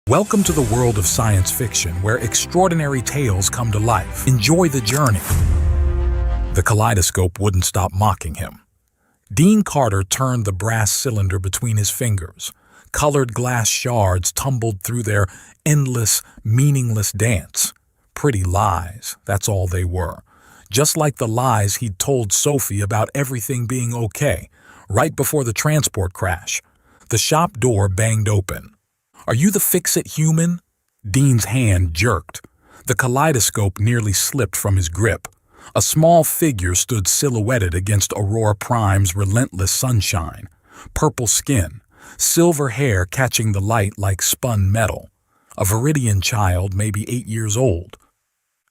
Welcome to the world of science fiction, where extraordinary tales come to life. Enjoy the journey. The kaleidoscope wouldn't stop mocking him. Dean Carter turned the brass cylinder between his fingers. Colored glass shards tumbled through their endless, meaningless dance. Pretty lies, that's all they were. Just like the lies he'd told Sophie about everything being okay, right before the transport crash. The shop door banged open. "Are you the fix-it human?" Dean's hand jerked. The kaleidoscope nearly slipped from his grip. A small figure stood silhouetted against Aurora Prime's relentless sunshine. Purple skin, silver hair catching the light like spun metal. A Viridian child, maybe 8 years old.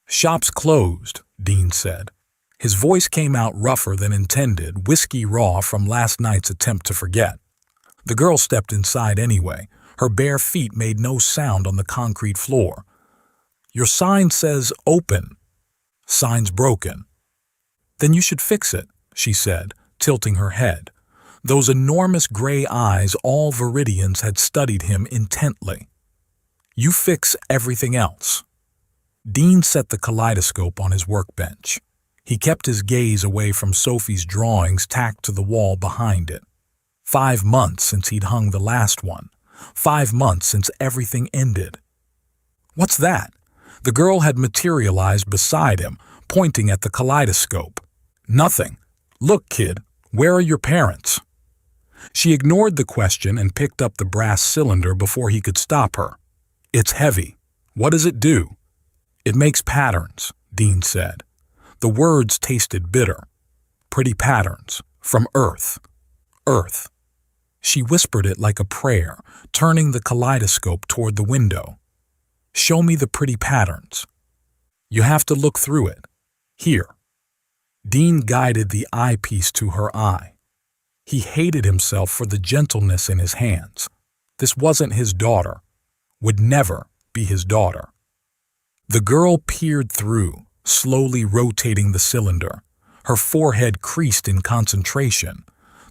"Shop's closed," Dean said. His voice came out rougher than intended, whiskey raw from last night's attempt to forget. The girl stepped inside anyway. Her bare feet made no sound on the concrete floor. "Your sign says open." "Sign's broken." "Then you should fix it," she said, tilting her head. Those enormous gray eyes, all Viridians, had studied him intently. "You fix everything else." Dean set the kaleidoscope on his workbench. He kept his gaze away from Sophie's drawings tacked to the wall behind it. 5 months since he'd hung the last one. 5 months since everything ended. "What's that?" The girl had materialized beside him, pointing at the kaleidoscope. "Nothing. Look, kid, where are your parents?" She ignored the question and picked up the brass cylinder before he could stop her. "It's heavy. What does it do?" "It makes patterns," Dean said. The words tasted bitter. "Pretty patterns. From Earth. Earth." She whispered it like a prayer, turning the kaleidoscope toward the window. "Show me the pretty patterns." "You have to look through it. Here." Dean guided the eyepiece to her eye. He hated himself for the gentleness in his hands. This wasn't his daughter. Would never be his daughter. The girl peered through, slowly rotating the cylinder. Her forehead creased in concentration.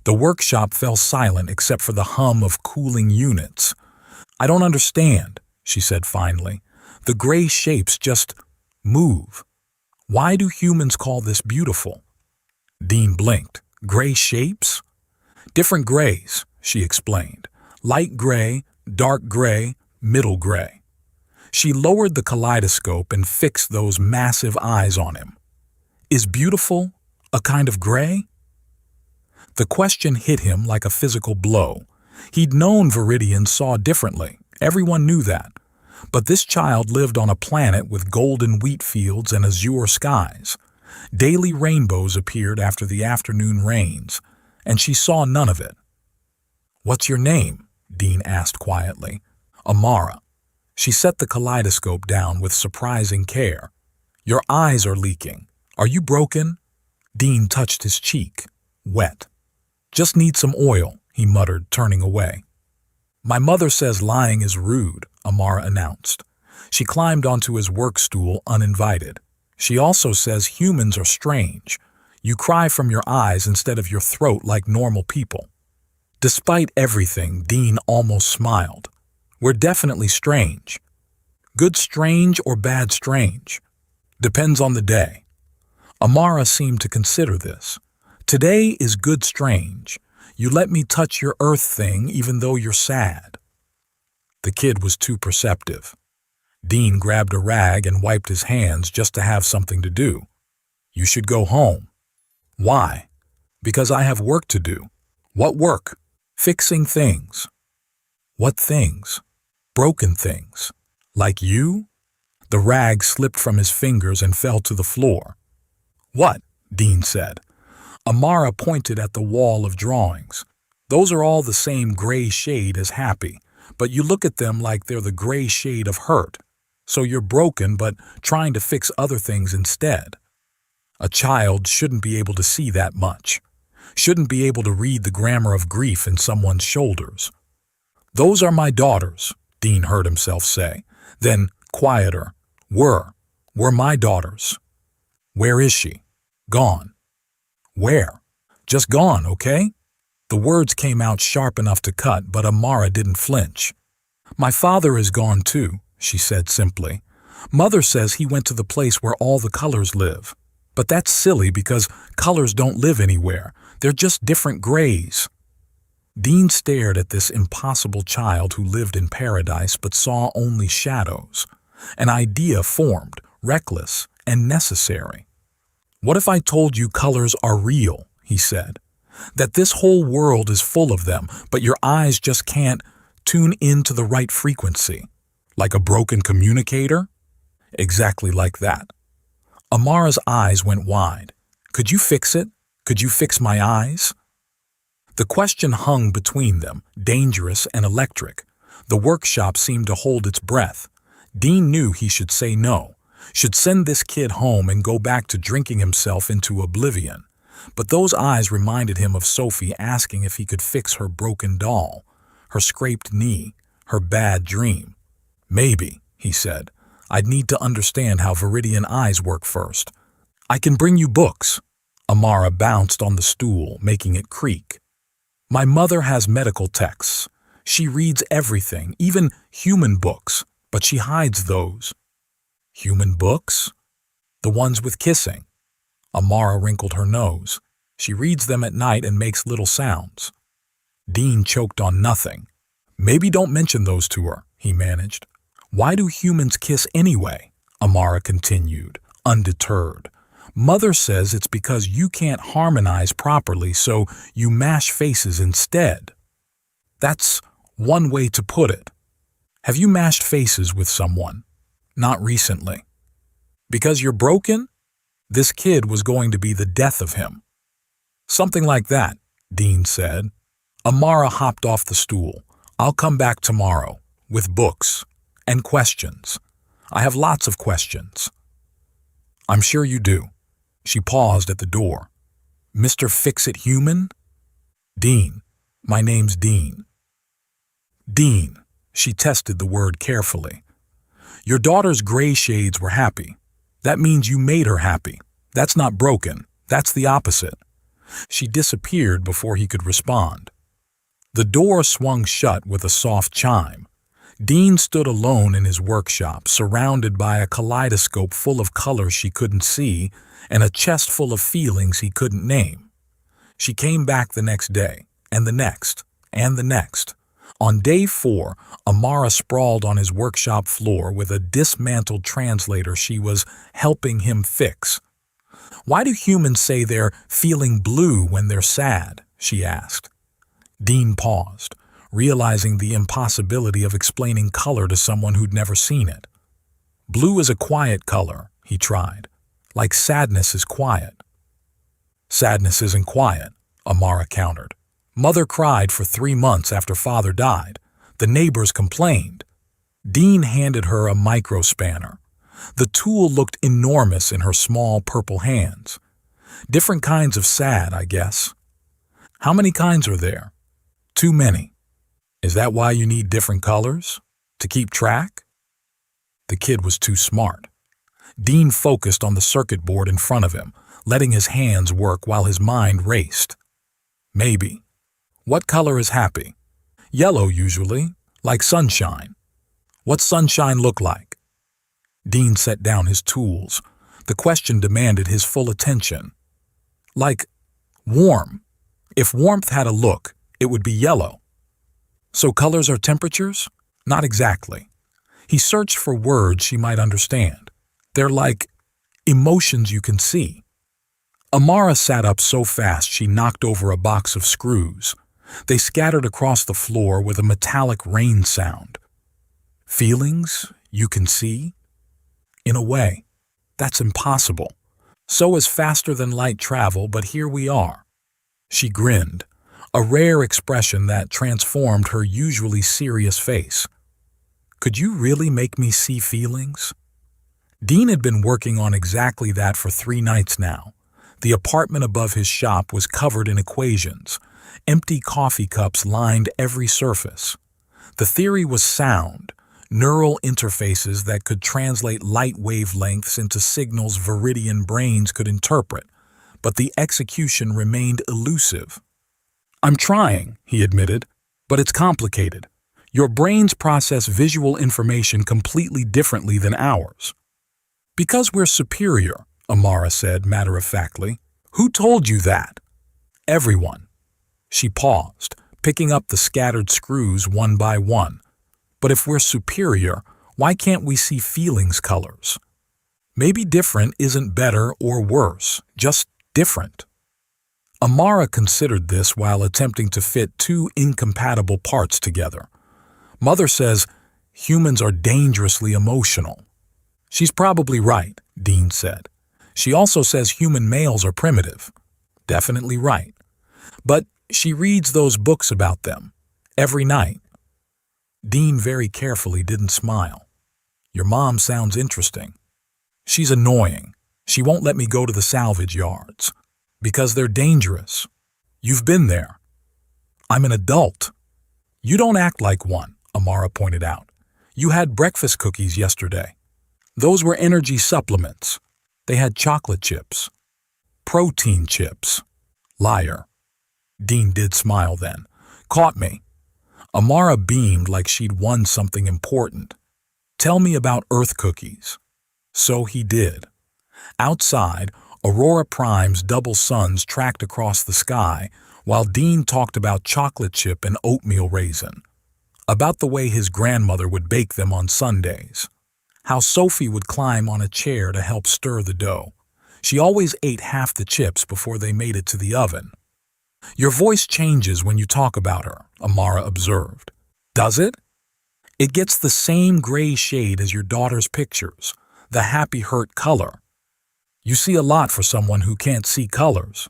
The workshop fell silent except for the hum of cooling units. "I don't understand," she said finally. "The gray shapes just move. Why do humans call this beautiful?" Dean blinked. "Gray shapes?" "Different grays," she explained. "Light gray, dark gray, middle gray." She lowered the kaleidoscope and fixed those massive eyes on him. "Is beautiful a kind of gray?" The question hit him like a physical blow. He'd known Viridians saw differently. Everyone knew that. But this child lived on a planet with golden wheat fields and azure skies. Daily rainbows appeared after the afternoon rains, and she saw none of it. "What's your name?" Dean asked quietly. "Amara." She set the kaleidoscope down with surprising care. "Your eyes are leaking. Are you broken?" Dean touched his cheek. Wet. "Just need some oil," he muttered, turning away. "My mother says lying is rude," Amara announced. She climbed onto his work stool uninvited. "She also says humans are strange. You cry from your eyes instead of your throat like normal people." Despite everything, Dean almost smiled. "We're definitely strange. Good strange or bad strange? Depends on the day." Amara seemed to consider this. "Today is good strange. You let me touch your earth thing even though you're sad." The kid was too perceptive. Dean grabbed a rag and wiped his hands just to have something to do. "You should go home." "Why?" "Because I have work to do." "What work?" "Fixing things." "What things?" "Broken things." "Like you?" The rag slipped from his fingers and fell to the floor. "What?" Dean said. Amara pointed at the wall of drawings. "Those are all the same gray shade as happy, but you look at them like they're the gray shade of hurt. So you're broken but trying to fix other things instead. A child shouldn't be able to see that much. Shouldn't be able to read the grammar of grief in someone's shoulders." "Those are my daughters," Dean heard himself say. Then, quieter, were my daughters." "Where is she?" "Gone." "Where?" "Just gone, okay?" The words came out sharp enough to cut, but Amara didn't flinch. My father is gone too, she said simply. Mother says he went to the place where all the colors live. But that's silly because colors don't live anywhere. They're just different grays. Dean stared at this impossible child who lived in paradise but saw only shadows. An idea formed, reckless and necessary. What if I told you colors are real, he said. That this whole world is full of them, but your eyes just can't tune into the right frequency. Like a broken communicator? Exactly like that. Amara's eyes went wide. Could you fix it? Could you fix my eyes? The question hung between them, dangerous and electric. The workshop seemed to hold its breath. Dean knew he should say no, should send this kid home and go back to drinking himself into oblivion. But those eyes reminded him of Sophie asking if he could fix her broken doll, her scraped knee, her bad dream. Maybe, he said. I'd need to understand how Viridian eyes work first. I can bring you books. Amara bounced on the stool, making it creak. My mother has medical texts. She reads everything, even human books, but she hides those. Human books? The ones with kissing. Amara wrinkled her nose. She reads them at night and makes little sounds. Dean choked on nothing. Maybe don't mention those to her, he managed. Why do humans kiss anyway? Amara continued, undeterred. Mother says it's because you can't harmonize properly, so you mash faces instead. That's one way to put it. Have you mashed faces with someone? Not recently. Because you're broken? This kid was going to be the death of him. Something like that, Dean said. Amara hopped off the stool. I'll come back tomorrow, with books and questions. I have lots of questions. I'm sure you do. She paused at the door. Mr. Fix-It Human? Dean. My name's Dean. Dean. She tested the word carefully. Your daughter's gray shades were happy. That means you made her happy. That's not broken. That's the opposite. She disappeared before he could respond. The door swung shut with a soft chime. Dean stood alone in his workshop, surrounded by a kaleidoscope full of colors she couldn't see and a chest full of feelings he couldn't name. She came back the next day, and the next, and the next. On day 4, Amara sprawled on his workshop floor with a dismantled translator she was helping him fix. Why do humans say they're feeling blue when they're sad? She asked. Dean paused, realizing the impossibility of explaining color to someone who'd never seen it. Blue is a quiet color, he tried, like sadness is quiet. Sadness isn't quiet, Amara countered. Mother cried for 3 months after father died. The neighbors complained. Dean handed her a microspanner. The tool looked enormous in her small purple hands. Different kinds of sad, I guess. How many kinds are there? Too many. Is that why you need different colors? To keep track? The kid was too smart. Dean focused on the circuit board in front of him, letting his hands work while his mind raced. Maybe. What color is happy? Yellow usually, like sunshine. What's sunshine look like? Dean set down his tools. The question demanded his full attention. Like warm. If warmth had a look, it would be yellow. So colors are temperatures? Not exactly. He searched for words she might understand. They're like emotions you can see. Amara sat up so fast she knocked over a box of screws. They scattered across the floor with a metallic rain sound. Feelings you can see? In a way, that's impossible. So is faster-than-light travel, but here we are. She grinned, a rare expression that transformed her usually serious face. Could you really make me see feelings? Dean had been working on exactly that for 3 nights now. The apartment above his shop was covered in equations. Empty coffee cups lined every surface. The theory was sound, neural interfaces that could translate light wavelengths into signals Viridian brains could interpret, but the execution remained elusive. I'm trying, he admitted, but it's complicated. Your brains process visual information completely differently than ours. Because we're superior, Amara said matter-of-factly. Who told you that? Everyone. She paused, picking up the scattered screws one by one. But if we're superior, why can't we see feelings colors? Maybe different isn't better or worse, just different. Amara considered this while attempting to fit two incompatible parts together. Mother says humans are dangerously emotional. She's probably right, Dean said. She also says human males are primitive. Definitely right. But she reads those books about them every night. Dean very carefully didn't smile. Your mom sounds interesting. She's annoying. She won't let me go to the salvage yards. Because they're dangerous. You've been there. I'm an adult. You don't act like one, Amara pointed out. You had breakfast cookies yesterday. Those were energy supplements. They had chocolate chips. Protein chips. Liar. Dean did smile then. Caught me. Amara beamed like she'd won something important. Tell me about Earth cookies. So he did. Outside, Aurora Prime's double suns tracked across the sky, while Dean talked about chocolate chip and oatmeal raisin. About the way his grandmother would bake them on Sundays. How Sophie would climb on a chair to help stir the dough. She always ate half the chips before they made it to the oven. Your voice changes when you talk about her, Amara observed. Does it? It gets the same gray shade as your daughter's pictures, the happy hurt color. You see a lot for someone who can't see colors.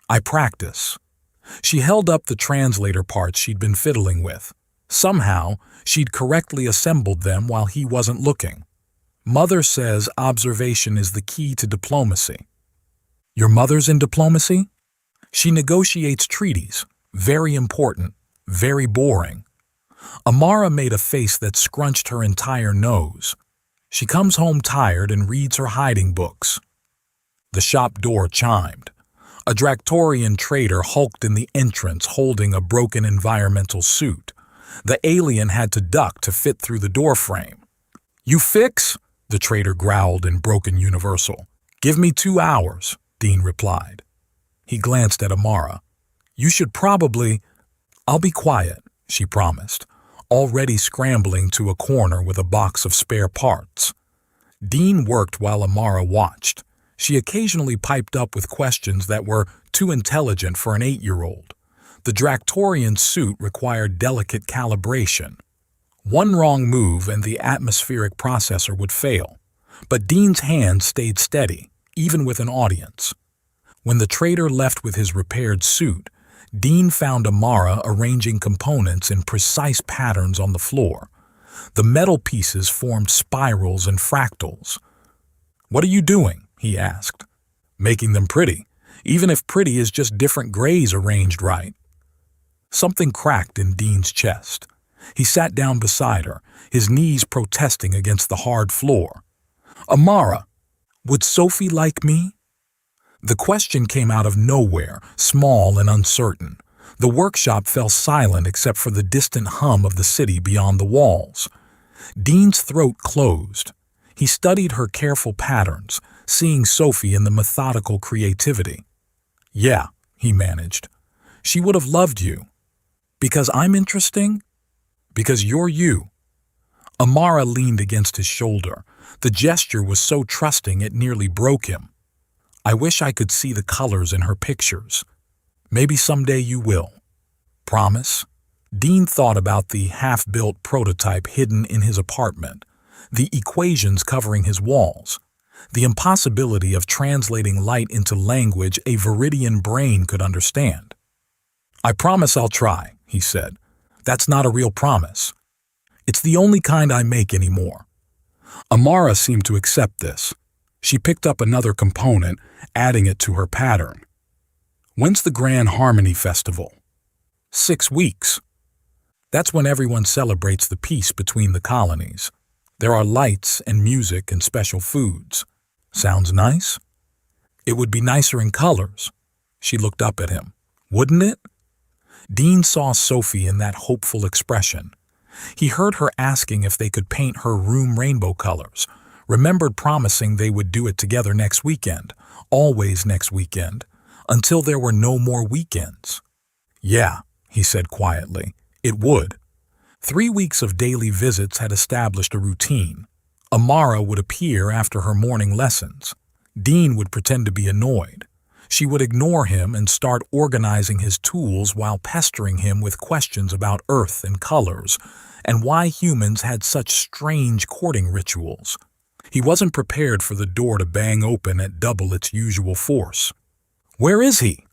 I practice. She held up the translator parts she'd been fiddling with. Somehow, she'd correctly assembled them while he wasn't looking. Mother says observation is the key to diplomacy. Your mother's in diplomacy? She negotiates treaties. Very important. Very boring. Amara made a face that scrunched her entire nose. She comes home tired and reads her hiding books. The shop door chimed. A Dractorian trader hulked in the entrance holding a broken environmental suit. The alien had to duck to fit through the doorframe. You fix? The trader growled in broken universal. Give me 2 hours, Dean replied. He glanced at Amara. You should probably... I'll be quiet, she promised, already scrambling to a corner with a box of spare parts. Dean worked while Amara watched. She occasionally piped up with questions that were too intelligent for an 8-year-old. The Dractorian suit required delicate calibration. One wrong move and the atmospheric processor would fail. But Dean's hand stayed steady, even with an audience. When the trader left with his repaired suit, Dean found Amara arranging components in precise patterns on the floor. The metal pieces formed spirals and fractals. What are you doing? He asked. Making them pretty, even if pretty is just different grays arranged right. Something cracked in Dean's chest. He sat down beside her, his knees protesting against the hard floor. Amara, would Sophie like me? The question came out of nowhere, small and uncertain. The workshop fell silent except for the distant hum of the city beyond the walls. Dean's throat closed. He studied her careful patterns, seeing Sophie in the methodical creativity. Yeah, he managed. She would have loved you. Because I'm interesting? Because you're you. Amara leaned against his shoulder. The gesture was so trusting it nearly broke him. I wish I could see the colors in her pictures. Maybe someday you will. Promise? Dean thought about the half-built prototype hidden in his apartment, the equations covering his walls, the impossibility of translating light into language a Viridian brain could understand. I promise I'll try, he said. That's not a real promise. It's the only kind I make anymore. Amara seemed to accept this. She picked up another component, adding it to her pattern. When's the Grand Harmony Festival? 6 weeks. That's when everyone celebrates the peace between the colonies. There are lights and music and special foods. Sounds nice? It would be nicer in colors. She looked up at him. Wouldn't it? Dean saw Sophie in that hopeful expression. He heard her asking if they could paint her room rainbow colors, remembered promising they would do it together next weekend, always next weekend, until there were no more weekends. Yeah, he said quietly, it would. 3 weeks of daily visits had established a routine. Amara would appear after her morning lessons. Dean would pretend to be annoyed. She would ignore him and start organizing his tools while pestering him with questions about Earth and colors, and why humans had such strange courting rituals. He wasn't prepared for the door to bang open at double its usual force. Where is he?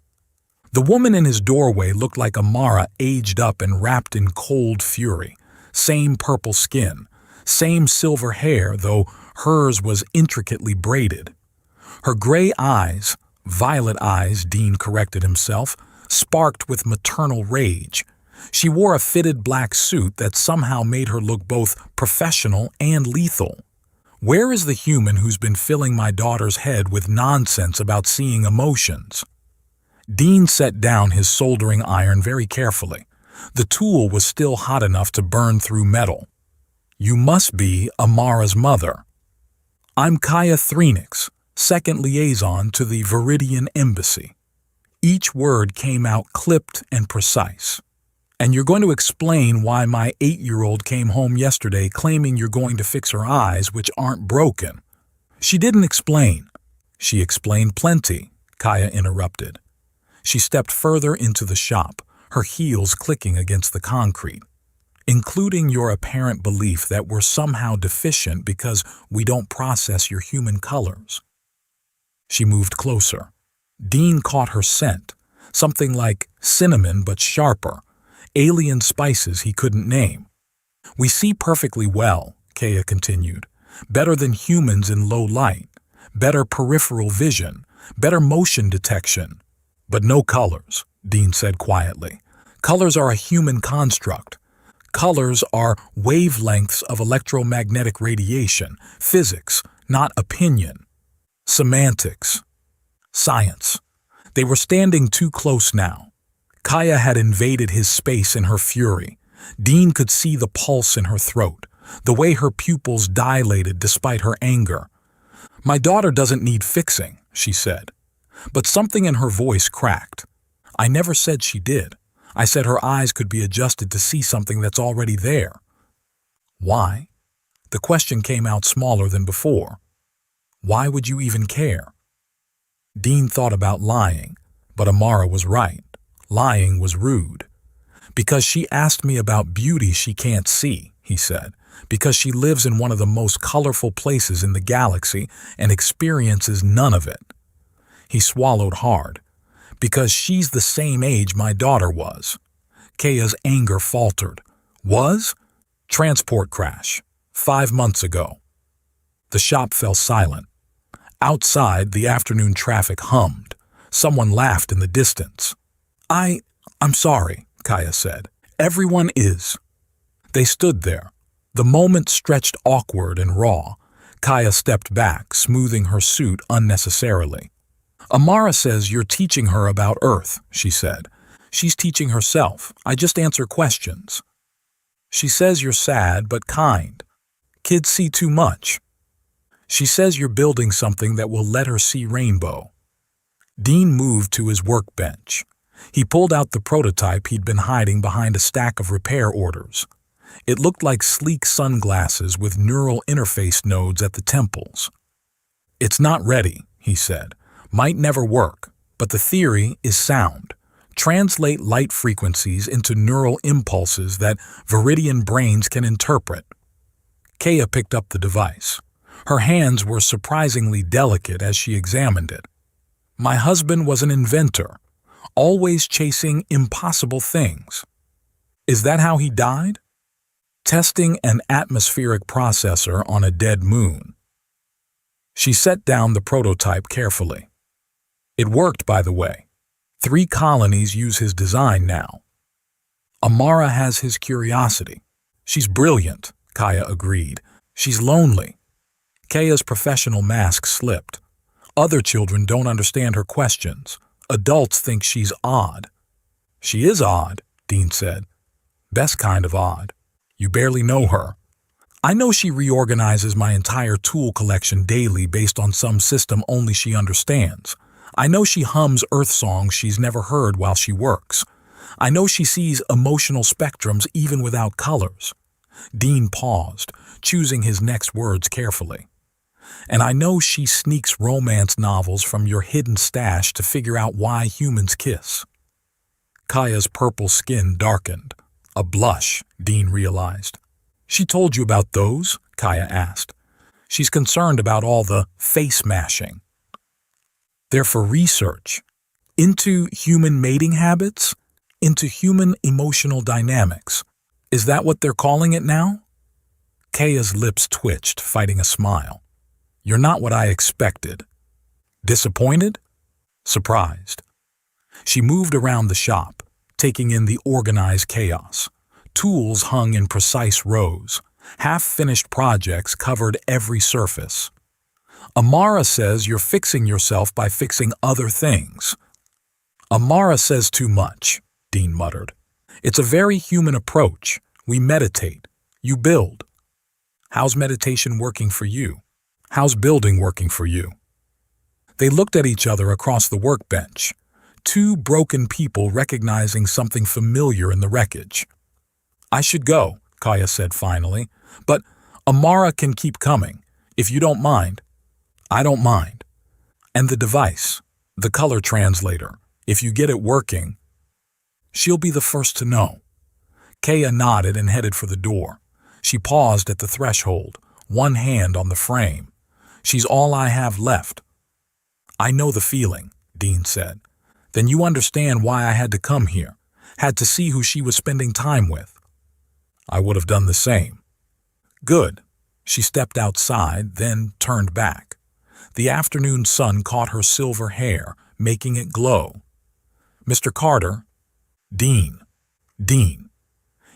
The woman in his doorway looked like Amara aged up and wrapped in cold fury. Same purple skin, same silver hair, though hers was intricately braided. Her gray eyes, violet eyes, Dean corrected himself, sparked with maternal rage. She wore a fitted black suit that somehow made her look both professional and lethal. Where is the human who's been filling my daughter's head with nonsense about seeing emotions? Dean set down his soldering iron very carefully. The tool was still hot enough to burn through metal. You must be Amara's mother. I'm Kaya Threnix, second liaison to the Viridian Embassy. Each word came out clipped and precise. And you're going to explain why my 8-year-old came home yesterday claiming you're going to fix her eyes, which aren't broken. She didn't explain. She explained plenty, Kaya interrupted. She stepped further into the shop, her heels clicking against the concrete. Including your apparent belief that we're somehow deficient because we don't process your human colors. She moved closer. Dean caught her scent, something like cinnamon but sharper, alien spices he couldn't name. We see perfectly well, Kaya continued, better than humans in low light, better peripheral vision, better motion detection. But no colors, Dean said quietly. Colors are a human construct. Colors are wavelengths of electromagnetic radiation, physics, not opinion. Semantics. Science. They were standing too close now. Kaya had invaded his space in her fury. Dean could see the pulse in her throat, the way her pupils dilated despite her anger. My daughter doesn't need fixing, she said. But something in her voice cracked. I never said she did. I said her eyes could be adjusted to see something that's already there. Why? The question came out smaller than before. Why would you even care? Dean thought about lying, but Amara was right. Lying was rude. Because she asked me about beauty she can't see, he said. Because she lives in one of the most colorful places in the galaxy and experiences none of it. He swallowed hard. Because she's the same age my daughter was. Kaya's anger faltered. Was? Transport crash. 5 months ago. The shop fell silent. Outside, the afternoon traffic hummed. Someone laughed in the distance. I'm sorry, Kaya said. Everyone is. They stood there. The moment stretched awkward and raw. Kaya stepped back, smoothing her suit unnecessarily. Amara says you're teaching her about Earth, she said. She's teaching herself. I just answer questions. She says you're sad but kind. Kids see too much. She says you're building something that will let her see rainbow. Dean moved to his workbench. He pulled out the prototype he'd been hiding behind a stack of repair orders. It looked like sleek sunglasses with neural interface nodes at the temples. It's not ready, he said. Might never work, but the theory is sound. Translate light frequencies into neural impulses that Viridian brains can interpret. Kaya picked up the device. Her hands were surprisingly delicate as she examined it. My husband was an inventor, always chasing impossible things. Is that how he died? Testing an atmospheric processor on a dead moon. She set down the prototype carefully. It worked, by the way. 3 colonies use his design now. Amara has his curiosity. She's brilliant, Kaya agreed. She's lonely. Kaya's professional mask slipped. Other children don't understand her questions. Adults think she's odd. She is odd, Dean said. Best kind of odd. You barely know her. I know she reorganizes my entire tool collection daily based on some system only she understands. I know she hums Earth songs she's never heard while she works. I know she sees emotional spectrums even without colors. Dean paused, choosing his next words carefully. And I know she sneaks romance novels from your hidden stash to figure out why humans kiss. Kaya's purple skin darkened. A blush, Dean realized. She told you about those? Kaya asked. She's concerned about all the face mashing. They're for research. Into human mating habits? Into human emotional dynamics. Is that what they're calling it now? Kaya's lips twitched, fighting a smile. You're not what I expected. Disappointed? Surprised. She moved around the shop, taking in the organized chaos. Tools hung in precise rows. Half-finished projects covered every surface. Amara says you're fixing yourself by fixing other things. Amara says too much, Dean muttered. It's a very human approach. We meditate. You build. How's meditation working for you? How's building working for you? They looked at each other across the workbench. Two broken people recognizing something familiar in the wreckage. I should go, Kaya said finally, but Amara can keep coming, if you don't mind. I don't mind. And the device, the color translator, if you get it working, she'll be the first to know. Kaya nodded and headed for the door. She paused at the threshold, one hand on the frame. She's all I have left. I know the feeling, Dean said. Then you understand why I had to come here, had to see who she was spending time with. I would have done the same. Good. She stepped outside, then turned back. The afternoon sun caught her silver hair, making it glow. Mr. Carter? Dean. Dean.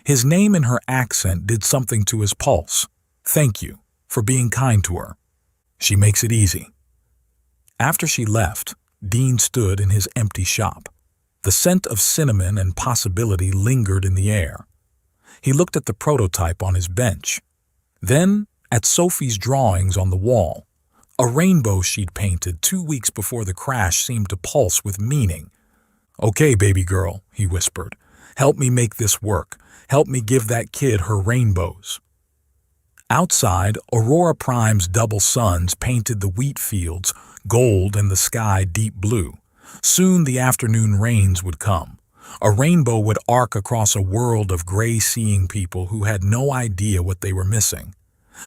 His name and her accent did something to his pulse. Thank you for being kind to her. She makes it easy. After she left, Dean stood in his empty shop. The scent of cinnamon and possibility lingered in the air. He looked at the prototype on his bench. Then at Sophie's drawings on the wall. A rainbow she'd painted 2 weeks before the crash seemed to pulse with meaning. Okay, baby girl, he whispered. Help me make this work. Help me give that kid her rainbows. Outside, Aurora Prime's double suns painted the wheat fields gold and the sky deep blue. Soon the afternoon rains would come. A rainbow would arc across a world of gray-seeing people who had no idea what they were missing.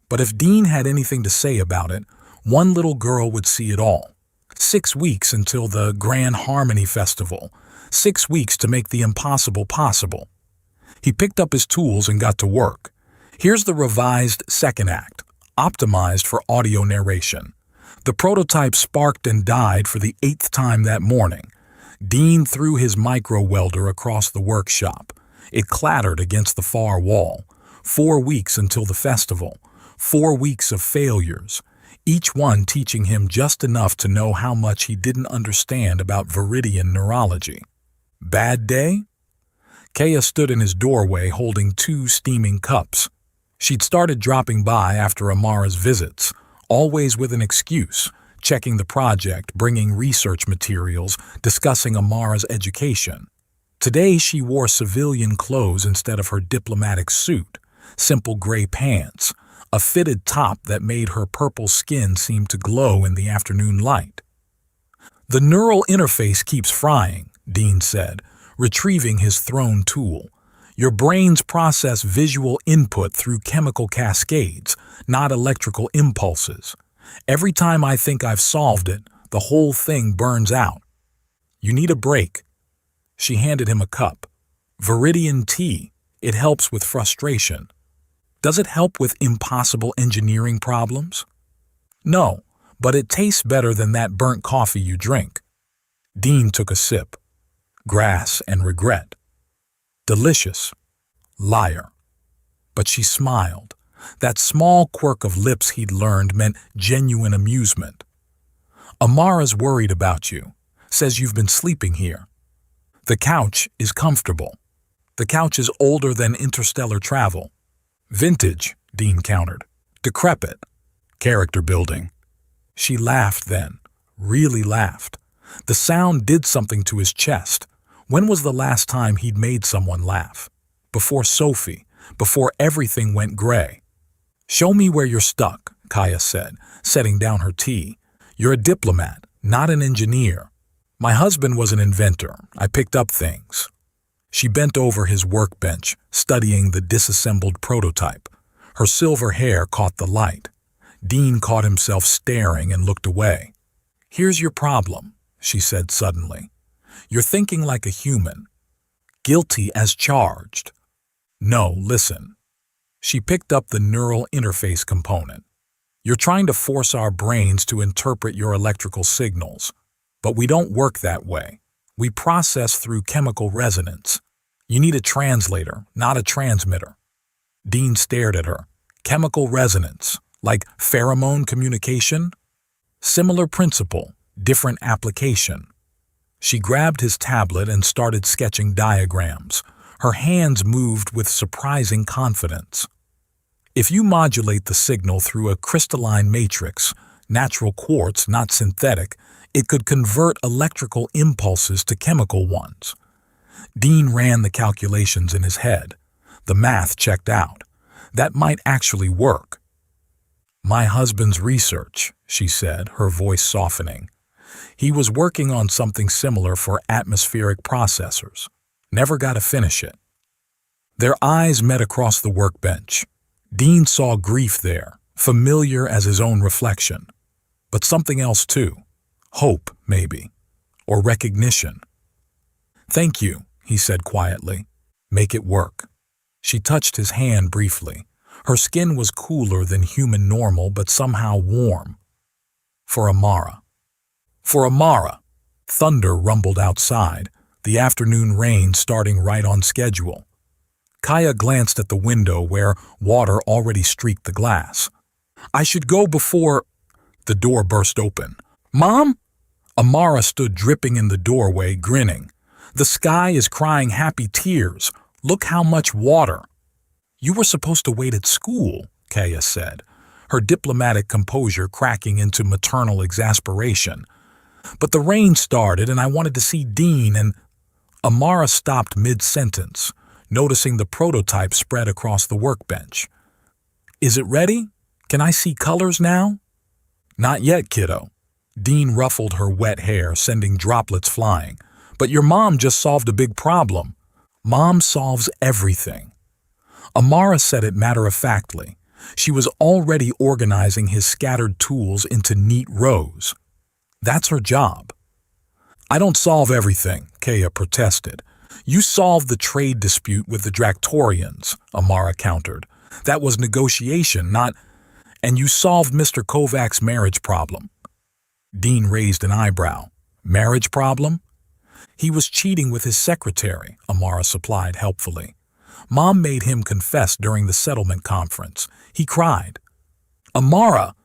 But if Dean had anything to say about it, one little girl would see it all. 6 weeks until the Grand Harmony Festival. 6 weeks to make the impossible possible. He picked up his tools and got to work. Here's the revised second act, optimized for audio narration. The prototype sparked and died for the 8th time that morning. Dean threw his micro-welder across the workshop. It clattered against the far wall. 4 weeks until the festival. 4 weeks of failures. Each one teaching him just enough to know how much he didn't understand about Viridian neurology. Bad day? Kaya stood in his doorway holding 2 steaming cups. She'd started dropping by after Amara's visits, always with an excuse. Checking the project, bringing research materials, discussing Amara's education. Today she wore civilian clothes instead of her diplomatic suit, simple gray pants, a fitted top that made her purple skin seem to glow in the afternoon light. The neural interface keeps frying, Dean said, retrieving his thrown tool. Your brains process visual input through chemical cascades, not electrical impulses. Every time I think I've solved it, the whole thing burns out. You need a break. She handed him a cup. Viridian tea. It helps with frustration. Does it help with impossible engineering problems? No, but it tastes better than that burnt coffee you drink. Dean took a sip. Grass and regret. Delicious. Liar. But she smiled. That small quirk of lips he'd learned meant genuine amusement. Amara's worried about you. Says you've been sleeping here. The couch is comfortable. The couch is older than interstellar travel. Vintage, Dean countered. Decrepit. Character building. She laughed then, really laughed. The sound did something to his chest. When was the last time he'd made someone laugh? Before Sophie, before everything went gray. Show me where you're stuck, Kaya said, setting down her tea. You're a diplomat, not an engineer. My husband was an inventor. I picked up things. She bent over his workbench, studying the disassembled prototype. Her silver hair caught the light. Dean caught himself staring and looked away. Here's your problem, she said suddenly. You're thinking like a human. Guilty as charged. No, listen. She picked up the neural interface component. You're trying to force our brains to interpret your electrical signals. But we don't work that way. We process through chemical resonance. You need a translator, not a transmitter. Dean stared at her. Chemical resonance, like pheromone communication? Similar principle, different application. She grabbed his tablet and started sketching diagrams. Her hands moved with surprising confidence. If you modulate the signal through a crystalline matrix, natural quartz, not synthetic, it could convert electrical impulses to chemical ones. Dean ran the calculations in his head. The math checked out. That might actually work. My husband's research, she said, her voice softening. He was working on something similar for atmospheric processors. Never got to finish it. Their eyes met across the workbench. Dean saw grief there, familiar as his own reflection. But something else too. Hope, maybe. Or recognition. Thank you, he said quietly. Make it work. She touched his hand briefly. Her skin was cooler than human normal, but somehow warm. For Amara. For Amara. Thunder rumbled outside, the afternoon rain starting right on schedule. Kaya glanced at the window where water already streaked the glass. I should go before... The door burst open. Mom? Amara stood dripping in the doorway, grinning. The sky is crying happy tears. Look how much water. You were supposed to wait at school, Kaya said, her diplomatic composure cracking into maternal exasperation. But the rain started and I wanted to see Dean and... Amara stopped mid-sentence, noticing the prototype spread across the workbench. Is it ready? Can I see colors now? Not yet, kiddo. Dean ruffled her wet hair, sending droplets flying. But your mom just solved a big problem. Mom solves everything. Amara said it matter-of-factly. She was already organizing his scattered tools into neat rows. That's her job. I don't solve everything, Kaya protested. You solved the trade dispute with the Dractorians, Amara countered. That was negotiation, not... And you solved Mr. Kovac's marriage problem. Dean raised an eyebrow. Marriage problem? He was cheating with his secretary, Amara supplied helpfully. Mom made him confess during the settlement conference. He cried. Amara!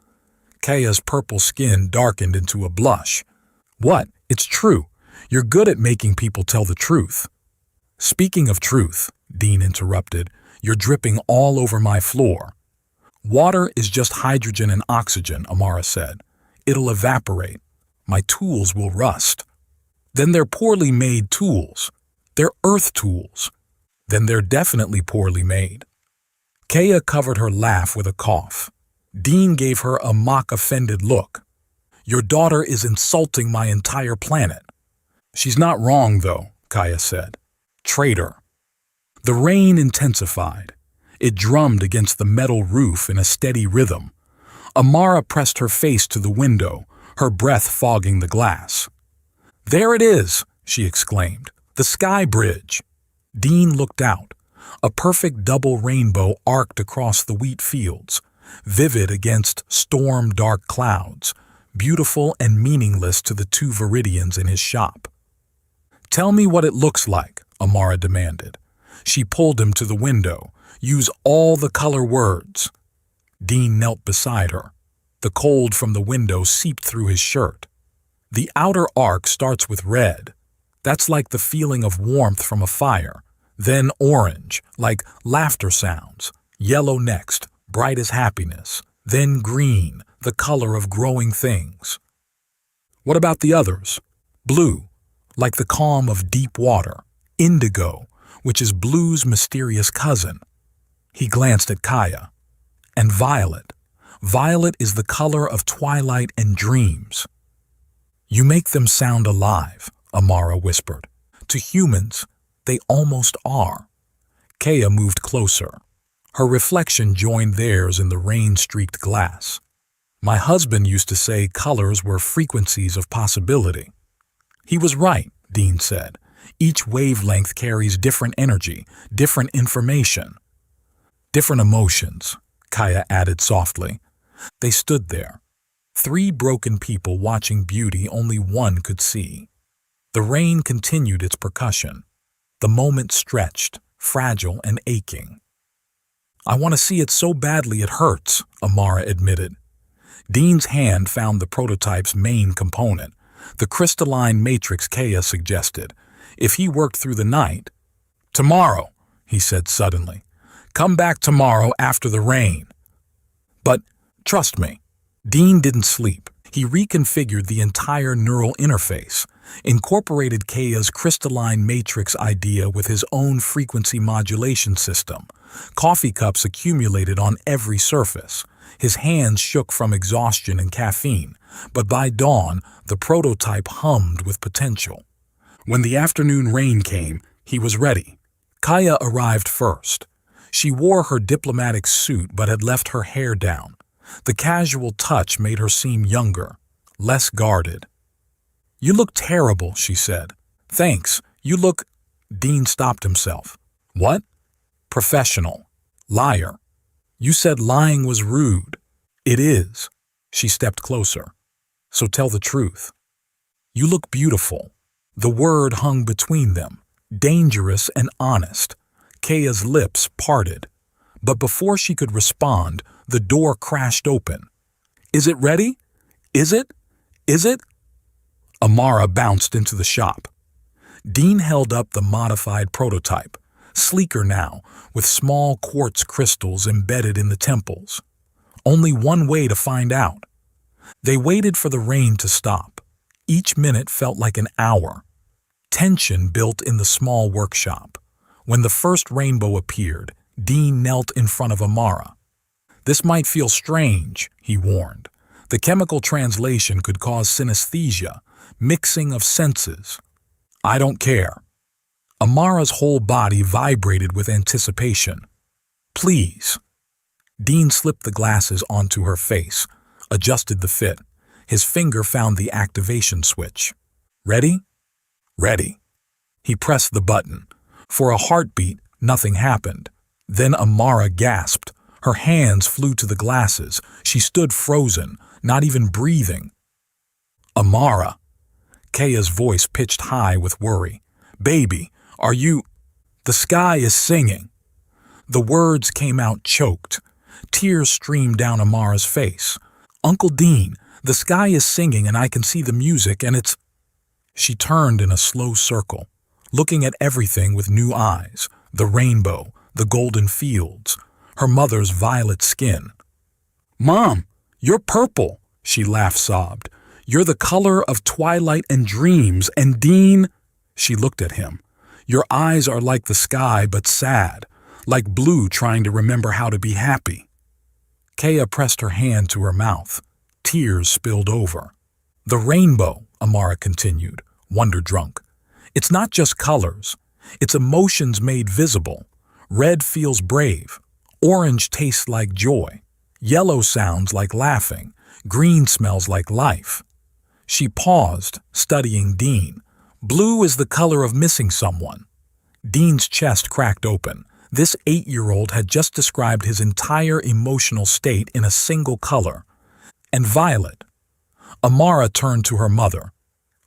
Kaya's purple skin darkened into a blush. What? It's true. You're good at making people tell the truth. Speaking of truth, Dean interrupted, you're dripping all over my floor. Water is just hydrogen and oxygen, Amara said. It'll evaporate. My tools will rust. Then they're poorly made tools. They're earth tools. Then they're definitely poorly made. Kaya covered her laugh with a cough. Dean gave her a mock-offended look. Your daughter is insulting my entire planet. She's not wrong, though, Kaya said. Traitor. The rain intensified. It drummed against the metal roof in a steady rhythm. Amara pressed her face to the window, her breath fogging the glass. There it is, she exclaimed. The sky bridge. Dean looked out. A perfect double rainbow arced across the wheat fields, vivid against storm-dark clouds, beautiful and meaningless to the two Viridians in his shop. Tell me what it looks like, Amara demanded. She pulled him to the window. Use all the color words. Dean knelt beside her. The cold from the window seeped through his shirt. The outer arc starts with red. That's like the feeling of warmth from a fire. Then orange, like laughter sounds. Yellow next, bright as happiness. Then green, the color of growing things. What about the others? Blue, like the calm of deep water. Indigo, which is blue's mysterious cousin. He glanced at Kaya. And violet. Violet is the color of twilight and dreams. You make them sound alive, Amara whispered. To humans, they almost are. Kaya moved closer. Her reflection joined theirs in the rain-streaked glass. My husband used to say colors were frequencies of possibility. He was right, Dean said. Each wavelength carries different energy, different information. Different emotions, Kaya added softly. They stood there. 3 broken people watching beauty only one could see. The rain continued its percussion. The moment stretched, fragile and aching. I want to see it so badly it hurts, Amara admitted. Dean's hand found the prototype's main component, the crystalline matrix Kaya suggested. If he worked through the night... Tomorrow, he said suddenly. Come back tomorrow after the rain. But, trust me, Dean didn't sleep. He reconfigured the entire neural interface, incorporated Kaya's crystalline matrix idea with his own frequency modulation system. Coffee cups accumulated on every surface. His hands shook from exhaustion and caffeine, but by dawn, the prototype hummed with potential. When the afternoon rain came, he was ready. Kaya arrived first. She wore her diplomatic suit but had left her hair down. The casual touch made her seem younger, less guarded. You look terrible, she said. Thanks, you look... Dean stopped himself. What? Professional. Liar. You said lying was rude. It is. She stepped closer. So tell the truth. You look beautiful. The word hung between them, dangerous and honest. Kaya's lips parted. But before she could respond, the door crashed open. Is it ready? Is it? Is it? Amara bounced into the shop. Dean held up the modified prototype, sleeker now, with small quartz crystals embedded in the temples. Only one way to find out. They waited for the rain to stop. Each minute felt like an hour. Tension built in the small workshop. When the first rainbow appeared, Dean knelt in front of Amara. This might feel strange, he warned. The chemical translation could cause synesthesia, mixing of senses. I don't care. Amara's whole body vibrated with anticipation. Please. Dean slipped the glasses onto her face, adjusted the fit. His finger found the activation switch. Ready? Ready. He pressed the button. For a heartbeat, nothing happened. Then Amara gasped. Her hands flew to the glasses. She stood frozen, not even breathing. Amara. Kaya's voice pitched high with worry. Baby, are you... The sky is singing. The words came out choked. Tears streamed down Amara's face. Uncle Dean, the sky is singing and I can see the music and it's... She turned in a slow circle, looking at everything with new eyes. The rainbow, the golden fields, her mother's violet skin. Mom, you're purple, she laugh-sobbed. You're the color of twilight and dreams, and Dean... She looked at him. Your eyes are like the sky but sad, like blue trying to remember how to be happy. Kaya pressed her hand to her mouth. Tears spilled over. The rainbow, Amara continued, wonder-drunk. It's not just colors. It's emotions made visible. Red feels brave. Orange tastes like joy. Yellow sounds like laughing. Green smells like life. She paused, studying Dean. Blue is the color of missing someone. Dean's chest cracked open. This 8-year-old had just described his entire emotional state in a single color. And violet. Amara turned to her mother.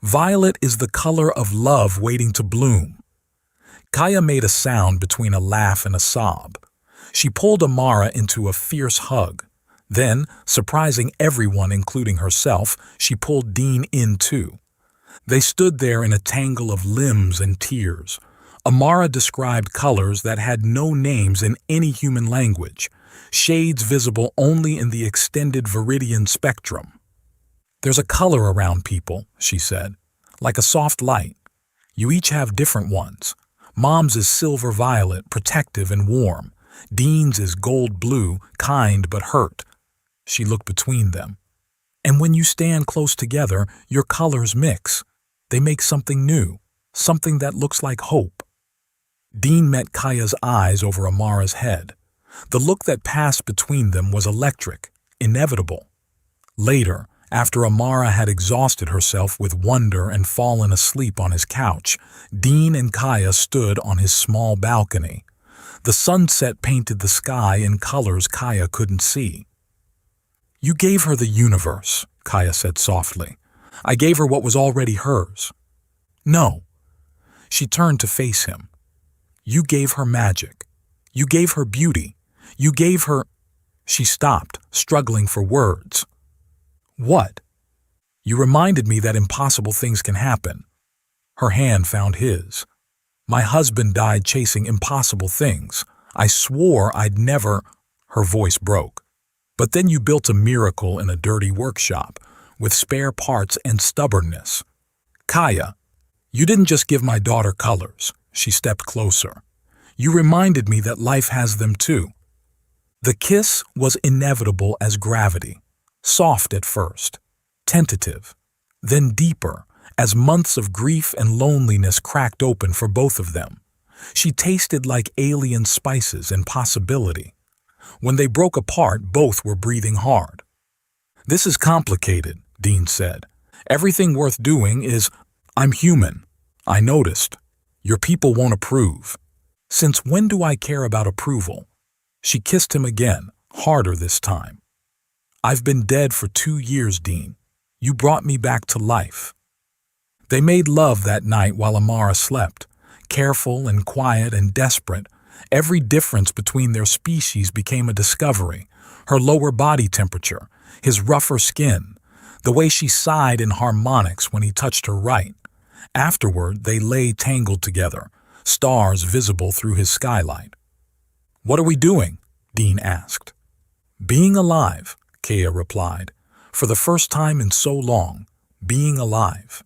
Violet is the color of love waiting to bloom. Kaya made a sound between a laugh and a sob. She pulled Amara into a fierce hug. Then, surprising everyone including herself, she pulled Dean in too. They stood there in a tangle of limbs and tears. Amara described colors that had no names in any human language, shades visible only in the extended Viridian spectrum. "There's a color around people," she said, "like a soft light. You each have different ones. Mom's is silver violet, protective and warm. Dean's is gold blue, kind but hurt." She looked between them. "And when you stand close together, your colors mix. They make something new, something that looks like hope." Dean met Kaya's eyes over Amara's head. The look that passed between them was electric, inevitable. Later, after Amara had exhausted herself with wonder and fallen asleep on his couch, Dean and Kaya stood on his small balcony. The sunset painted the sky in colors Kaya couldn't see. "You gave her the universe," Kaya said softly. "I gave her what was already hers." "No." She turned to face him. "You gave her magic. You gave her beauty. You gave her—" She stopped, struggling for words. "What?" "You reminded me that impossible things can happen." Her hand found his. "My husband died chasing impossible things. I swore I'd never—" Her voice broke. "But then you built a miracle in a dirty workshop, with spare parts and stubbornness. Kaya, you didn't just give my daughter colors." She stepped closer. "You reminded me that life has them too." The kiss was inevitable as gravity, soft at first, tentative, then deeper as months of grief and loneliness cracked open for both of them. She tasted like alien spices and possibility. When they broke apart, both were breathing hard. "This is complicated," Dean said. "Everything worth doing is— I'm human. I noticed. Your people won't approve. Since when do I care about approval?" She kissed him again, harder this time. "I've been dead for 2 years, Dean. You brought me back to life." They made love that night while Amara slept, careful and quiet and desperate. Every difference between their species became a discovery. Her lower body temperature, his rougher skin, the way she sighed in harmonics when he touched her right. Afterward, they lay tangled together, stars visible through his skylight. "What are we doing?" Dean asked. "Being alive," Kaya replied. "For the first time in so long, being alive."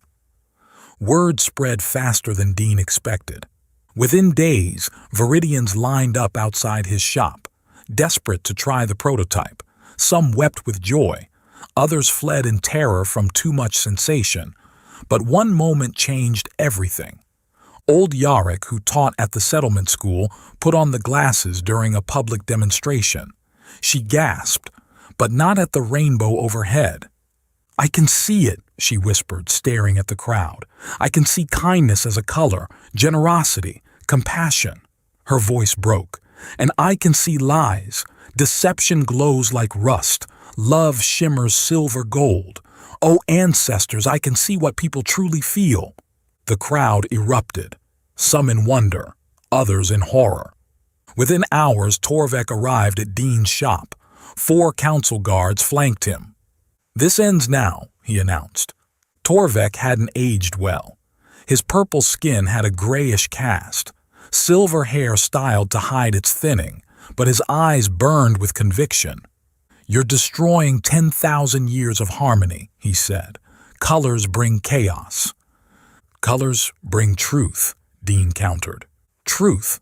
Word spread faster than Dean expected. Within days, Viridians lined up outside his shop, desperate to try the prototype. Some wept with joy. Others fled in terror from too much sensation. But one moment changed everything. Old Yarrick, who taught at the settlement school, put on the glasses during a public demonstration. She gasped, but not at the rainbow overhead. "I can see it," she whispered, staring at the crowd. "I can see kindness as a color, generosity, compassion." Her voice broke. "And I can see lies. Deception glows like rust. Love shimmers silver gold. Oh, ancestors, I can see what people truly feel." The crowd erupted, some in wonder, others in horror. Within hours, Torvek arrived at Dean's shop. 4 council guards flanked him. "This ends now," he announced. Torvek hadn't aged well. His purple skin had a grayish cast, silver hair styled to hide its thinning, but his eyes burned with conviction. "You're destroying 10,000 years of harmony," he said. "Colors bring chaos." "Colors bring truth," Dean countered. "Truth?"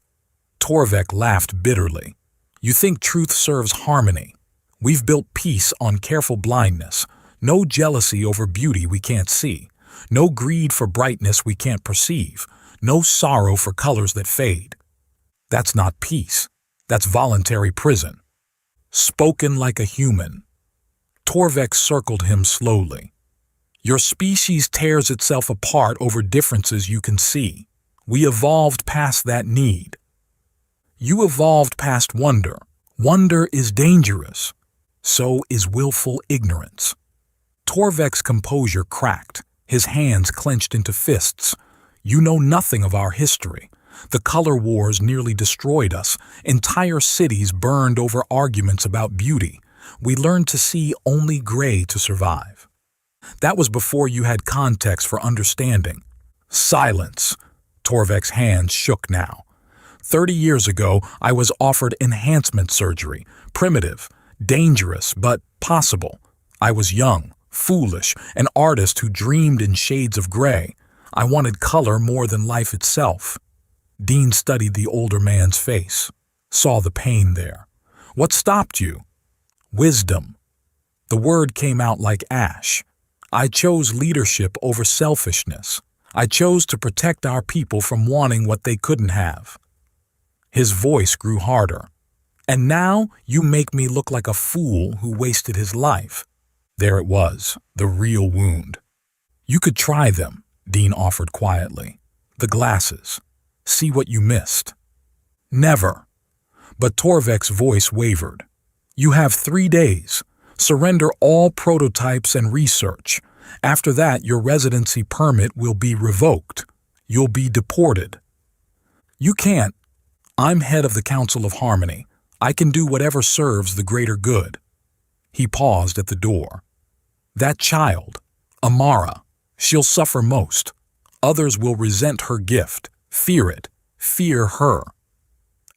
Torvek laughed bitterly. "You think truth serves harmony? We've built peace on careful blindness. No jealousy over beauty we can't see. No greed for brightness we can't perceive. No sorrow for colors that fade. That's not peace. That's voluntary prison." "Spoken like a human." Torvek circled him slowly. "Your species tears itself apart over differences you can see. We evolved past that need. You evolved past wonder. Wonder is dangerous. So is willful ignorance." Torvek's composure cracked, his hands clenched into fists. "You know nothing of our history. The color wars nearly destroyed us. Entire cities burned over arguments about beauty. We learned to see only gray to survive. That was before you had context for understanding." "Silence!" Torvek's hands shook now. 30 years ago, I was offered enhancement surgery, primitive, dangerous, but possible. I was young, foolish, an artist who dreamed in shades of gray. I wanted color more than life itself. Dean studied the older man's face, saw the pain there. What stopped you? Wisdom. The word came out like ash. I chose leadership over selfishness. I chose to protect our people from wanting what they couldn't have. His voice grew harder. And now you make me look like a fool who wasted his life. There it was, the real wound. You could try them, Dean offered quietly. The glasses. See what you missed. Never. But Torvek's voice wavered. You have 3 days. Surrender all prototypes and research. After that, your residency permit will be revoked. You'll be deported. You can't. I'm head of the Council of Harmony. I can do whatever serves the greater good. He paused at the door. That child, Amara, she'll suffer most. Others will resent her gift, fear it, fear her.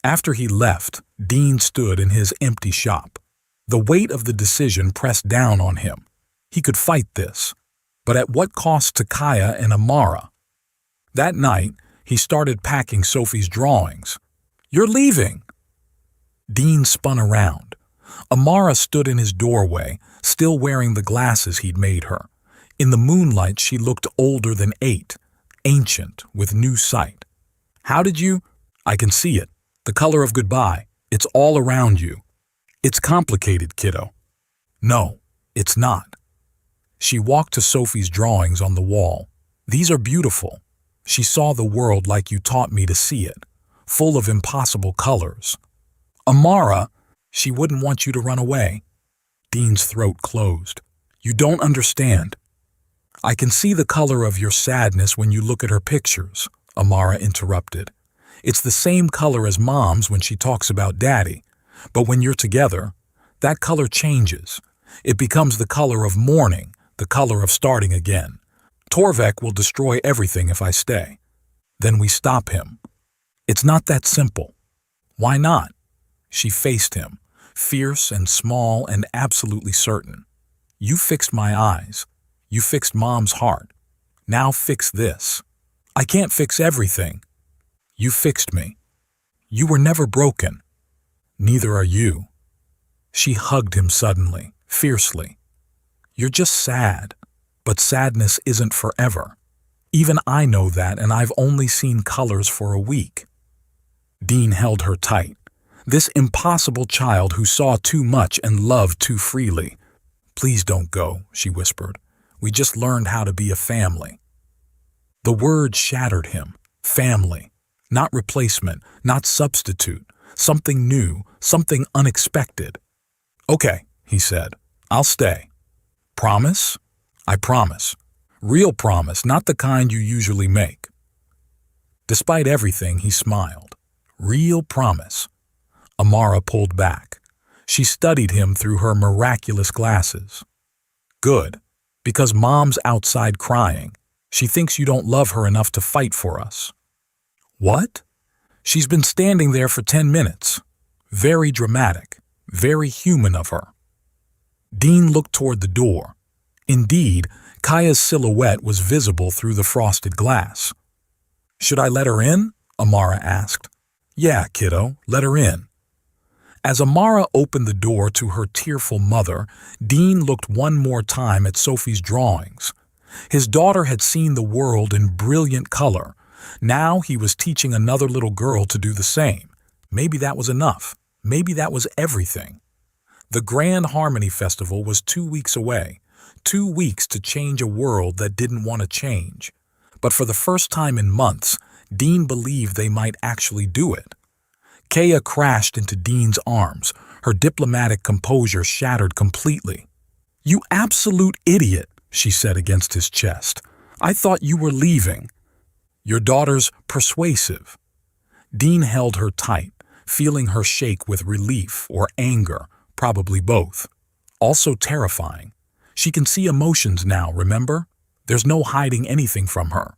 After he left, Dean stood in his empty shop. The weight of the decision pressed down on him. He could fight this, but at what cost to Kaya and Amara? That night, he started packing Sophie's drawings. You're leaving! Dean spun around. Amara stood in his doorway, still wearing the glasses he'd made her. In the moonlight, she looked older than 8, ancient, with new sight. How did you? I can see it. The color of goodbye. It's all around you. It's complicated, kiddo. No, it's not. She walked to Sophie's drawings on the wall. These are beautiful. She saw the world like you taught me to see it, full of impossible colors. Amara, she wouldn't want you to run away. Dean's throat closed. You don't understand. I can see the color of your sadness when you look at her pictures, Amara interrupted. It's the same color as Mom's when she talks about Daddy. But when you're together, that color changes. It becomes the color of mourning, the color of starting again. Torvek will destroy everything if I stay. Then we stop him. It's not that simple. Why not? She faced him, fierce and small and absolutely certain. You fixed my eyes. You fixed Mom's heart. Now fix this. I can't fix everything. You fixed me. You were never broken. Neither are you. She hugged him suddenly, fiercely. You're just sad, but sadness isn't forever. Even I know that, and I've only seen colors for a week. Dean held her tight. This impossible child who saw too much and loved too freely. Please don't go, she whispered. We just learned how to be a family. The word shattered him. Family. Not replacement, not substitute. Something new, something unexpected. Okay, he said. I'll stay. Promise? I promise. Real promise, not the kind you usually make. Despite everything, he smiled. Real promise. Amara pulled back. She studied him through her miraculous glasses. Good, because Mom's outside crying. She thinks you don't love her enough to fight for us. What? She's been standing there for 10 minutes. Very dramatic, very human of her. Dean looked toward the door. Indeed, Kaya's silhouette was visible through the frosted glass. Should I let her in? Amara asked. Yeah, kiddo, let her in. As Amara opened the door to her tearful mother, Dean looked one more time at Sophie's drawings. His daughter had seen the world in brilliant color. Now he was teaching another little girl to do the same. Maybe that was enough. Maybe that was everything. The Grand Harmony Festival was 2 weeks away. 2 weeks to change a world that didn't want to change. But for the first time in months, Dean believed they might actually do it. Kaya crashed into Dean's arms, her diplomatic composure shattered completely. You absolute idiot, she said against his chest. I thought you were leaving. Your daughter's persuasive. Dean held her tight, feeling her shake with relief or anger, probably both. Also terrifying. She can see emotions now, remember? There's no hiding anything from her.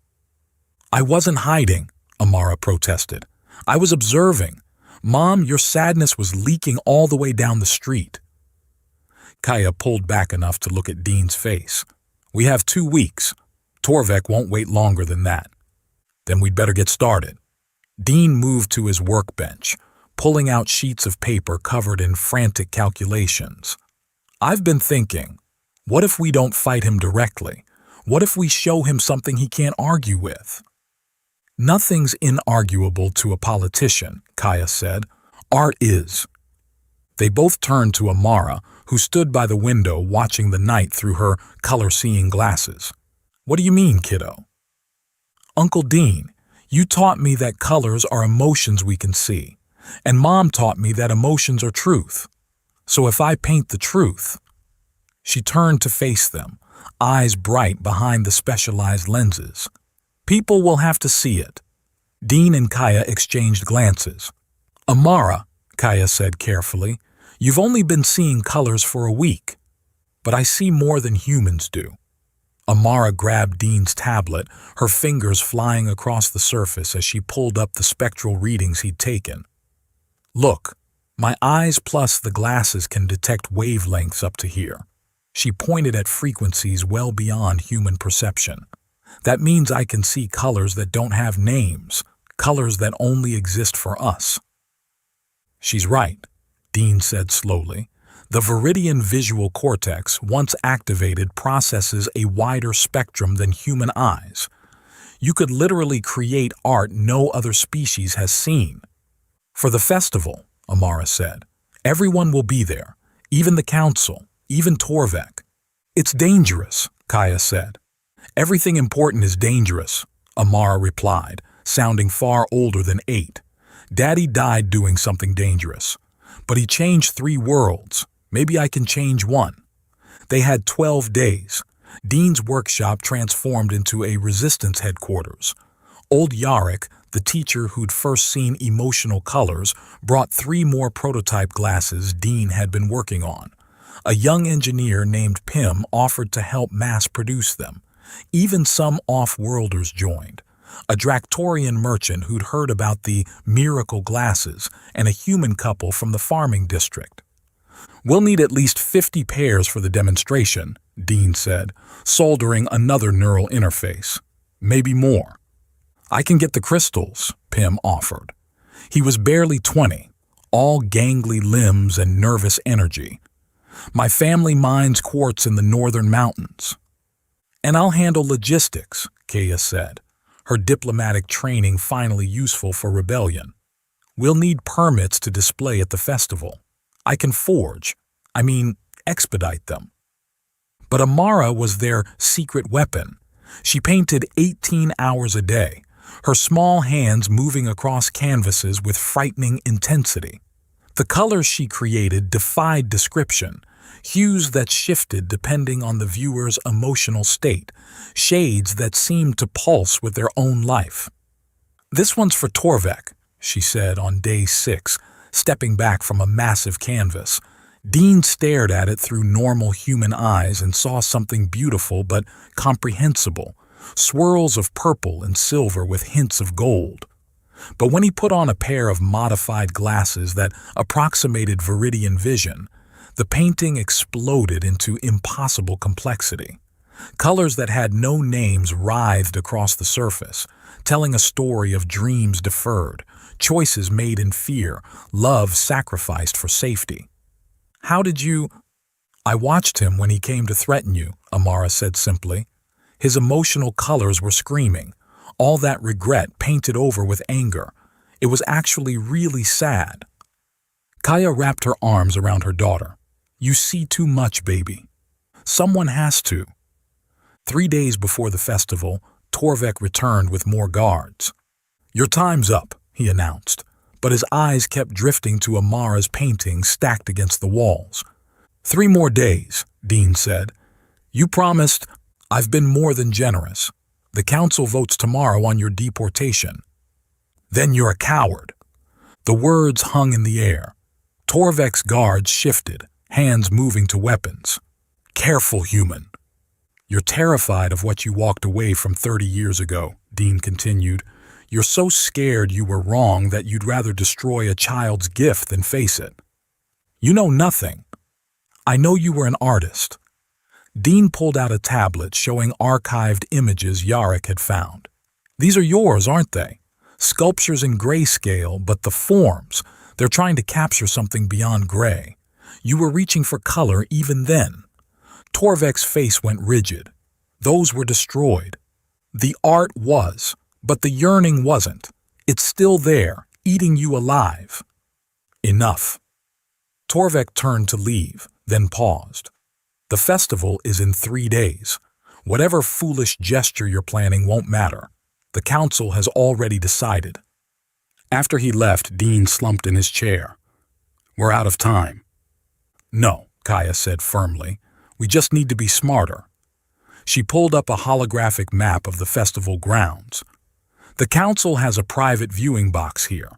I wasn't hiding, Amara protested. "I was observing. Mom, your sadness was leaking all the way down the street." Kaya pulled back enough to look at Dean's face. "We have 2 weeks. Torvek won't wait longer than that." "Then we'd better get started." Dean moved to his workbench, pulling out sheets of paper covered in frantic calculations. "I've been thinking, what if we don't fight him directly? What if we show him something he can't argue with?" "Nothing's inarguable to a politician," Kaya said. "Art is." They both turned to Amara, who stood by the window watching the night through her color-seeing glasses. "What do you mean, kiddo?" "Uncle Dean, you taught me that colors are emotions we can see, and Mom taught me that emotions are truth. So if I paint the truth—" She turned to face them, eyes bright behind the specialized lenses. "People will have to see it." Dean and Kaya exchanged glances. "Amara," Kaya said carefully, "you've only been seeing colors for a week, but I see more than humans do." Amara grabbed Dean's tablet, her fingers flying across the surface as she pulled up the spectral readings he'd taken. "Look, my eyes plus the glasses can detect wavelengths up to here." She pointed at frequencies well beyond human perception. "That means I can see colors that don't have names, colors that only exist for us." "She's right," Dean said slowly. "The viridian visual cortex, once activated, processes a wider spectrum than human eyes. You could literally create art no other species has seen." "For the festival," Amara said, "everyone will be there, even the council, even Torvek." "It's dangerous," Kaya said. "Everything important is dangerous," Amara replied, sounding far older than 8. "Daddy died doing something dangerous. But he changed 3 worlds. Maybe I can change 1. They had 12 days. Dean's workshop transformed into a resistance headquarters. Old Yarrick, the teacher who'd first seen emotional colors, brought 3 more prototype glasses Dean had been working on. A young engineer named Pym offered to help mass-produce them. Even some off-worlders joined. A Dractorian merchant who'd heard about the miracle glasses, and a human couple from the farming district. "We'll need at least 50 pairs for the demonstration," Dean said, soldering another neural interface. "Maybe more." "I can get the crystals," Pym offered. He was barely 20, all gangly limbs and nervous energy. "My family mines quartz in the northern mountains." "And I'll handle logistics," Kaya said, her diplomatic training finally useful for rebellion. "We'll need permits to display at the festival. I can expedite them." But Amara was their secret weapon. She painted 18 hours a day, her small hands moving across canvases with frightening intensity. The colors she created defied description, hues that shifted depending on the viewer's emotional state, shades that seemed to pulse with their own life. "This one's for Torvek," she said on day 6, stepping back from a massive canvas. Dean stared at it through normal human eyes and saw something beautiful but comprehensible, swirls of purple and silver with hints of gold. But when he put on a pair of modified glasses that approximated viridian vision, the painting exploded into impossible complexity. Colors that had no names writhed across the surface, telling a story of dreams deferred, choices made in fear, love sacrificed for safety. "How did you—" "I watched him when he came to threaten you," Amara said simply. His emotional colors were screaming, all that regret painted over with anger. It was actually really sad. Kaya wrapped her arms around her daughter. "You see too much, baby. Someone has to." 3 days before the festival, Torvek returned with more guards. "Your time's up," he announced, but his eyes kept drifting to Amara's painting stacked against the walls. "3 more days," Dean said. "You promised—" "I've been more than generous. The council votes tomorrow on your deportation." "Then you're a coward." The words hung in the air. Torvek's guards shifted, hands moving to weapons. "Careful, human." "You're terrified of what you walked away from 30 years ago," Dean continued. You're so scared you were wrong that you'd rather destroy a child's gift than face it. You know nothing. I know you were an artist. Dean pulled out a tablet showing archived images Yarrick had found. These are yours, aren't they? Sculptures in grayscale, but the forms, they're trying to capture something beyond gray. You were reaching for color even then. Torvek's face went rigid. Those were destroyed. The art was, but the yearning wasn't. It's still there, eating you alive. Enough. Torvek turned to leave, then paused. The festival is in 3 days. Whatever foolish gesture you're planning won't matter. The council has already decided. After he left, Dean slumped in his chair. We're out of time. No, Kaya said firmly. We just need to be smarter. She pulled up a holographic map of the festival grounds. The council has a private viewing box here,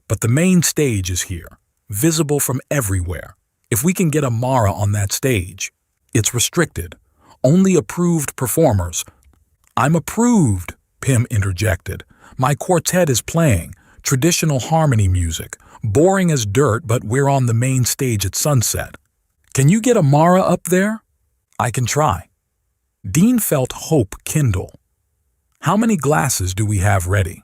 but the main stage is here, visible from everywhere. If we can get a Mara on that stage, it's restricted. Only approved performers. I'm approved, Pym interjected. My quartet is playing, traditional harmony music, boring as dirt, but we're on the main stage at sunset. Can you get a Mara up there? I can try. Dean felt hope kindle. How many glasses do we have ready?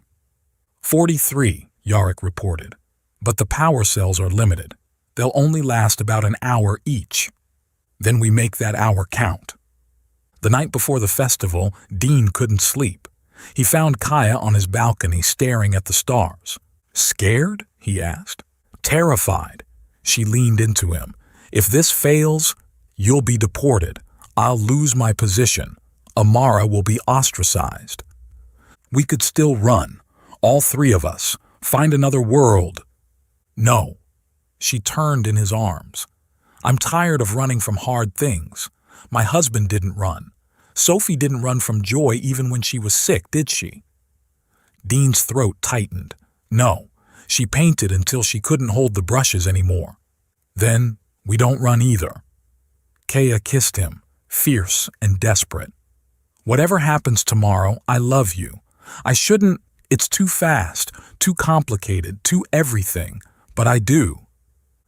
43, Yarrick reported. But the power cells are limited. They'll only last about an hour each. Then we make that hour count. The night before the festival, Dean couldn't sleep. He found Kaya on his balcony staring at the stars. Scared? He asked. Terrified. She leaned into him. If this fails, you'll be deported. I'll lose my position. Amara will be ostracized. We could still run, all 3 of us, find another world. No. She turned in his arms. I'm tired of running from hard things. My husband didn't run. Sophie didn't run from joy even when she was sick, did she? Dean's throat tightened. No, she painted until she couldn't hold the brushes anymore. Then we don't run either. Kaya kissed him, fierce and desperate. Whatever happens tomorrow, I love you. I shouldn't, it's too fast, too complicated, too everything, but I do.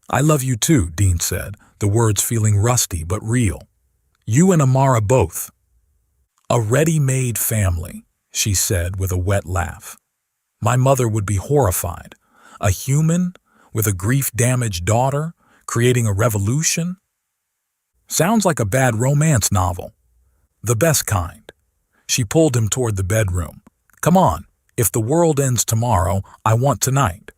I love you too, Dean said, the words feeling rusty but real. You and Amara both. A ready-made family, she said with a wet laugh. My mother would be horrified. A human with a grief-damaged daughter creating a revolution? Sounds like a bad romance novel. The best kind. She pulled him toward the bedroom. Come on, if the world ends tomorrow, I want tonight.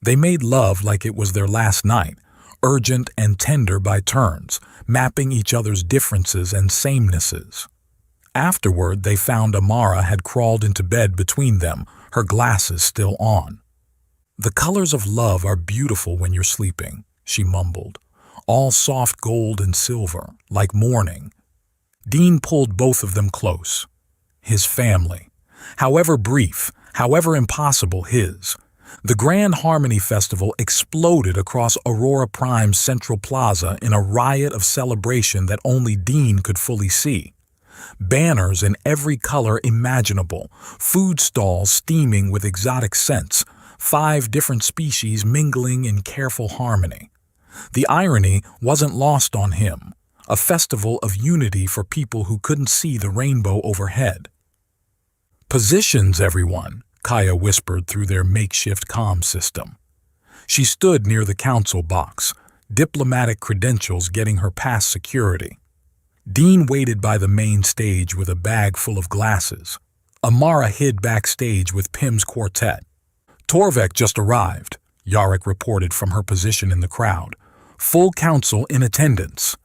They made love like it was their last night, urgent and tender by turns, mapping each other's differences and samenesses. Afterward, they found Amara had crawled into bed between them, her glasses still on. The colors of love are beautiful when you're sleeping, she mumbled. All soft gold and silver, like morning. Dean pulled both of them close. His family. However brief, however impossible his. The Grand Harmony Festival exploded across Aurora Prime's Central Plaza in a riot of celebration that only Dean could fully see. Banners in every color imaginable, food stalls steaming with exotic scents, 5 different species mingling in careful harmony. The irony wasn't lost on him, a festival of unity for people who couldn't see the rainbow overhead. Positions, everyone, Kaya whispered through their makeshift comm system. She stood near the council box, diplomatic credentials getting her past security. Dean waited by the main stage with a bag full of glasses. Amara hid backstage with Pym's quartet. Torvek just arrived, Yarrick reported from her position in the crowd. Full council in attendance.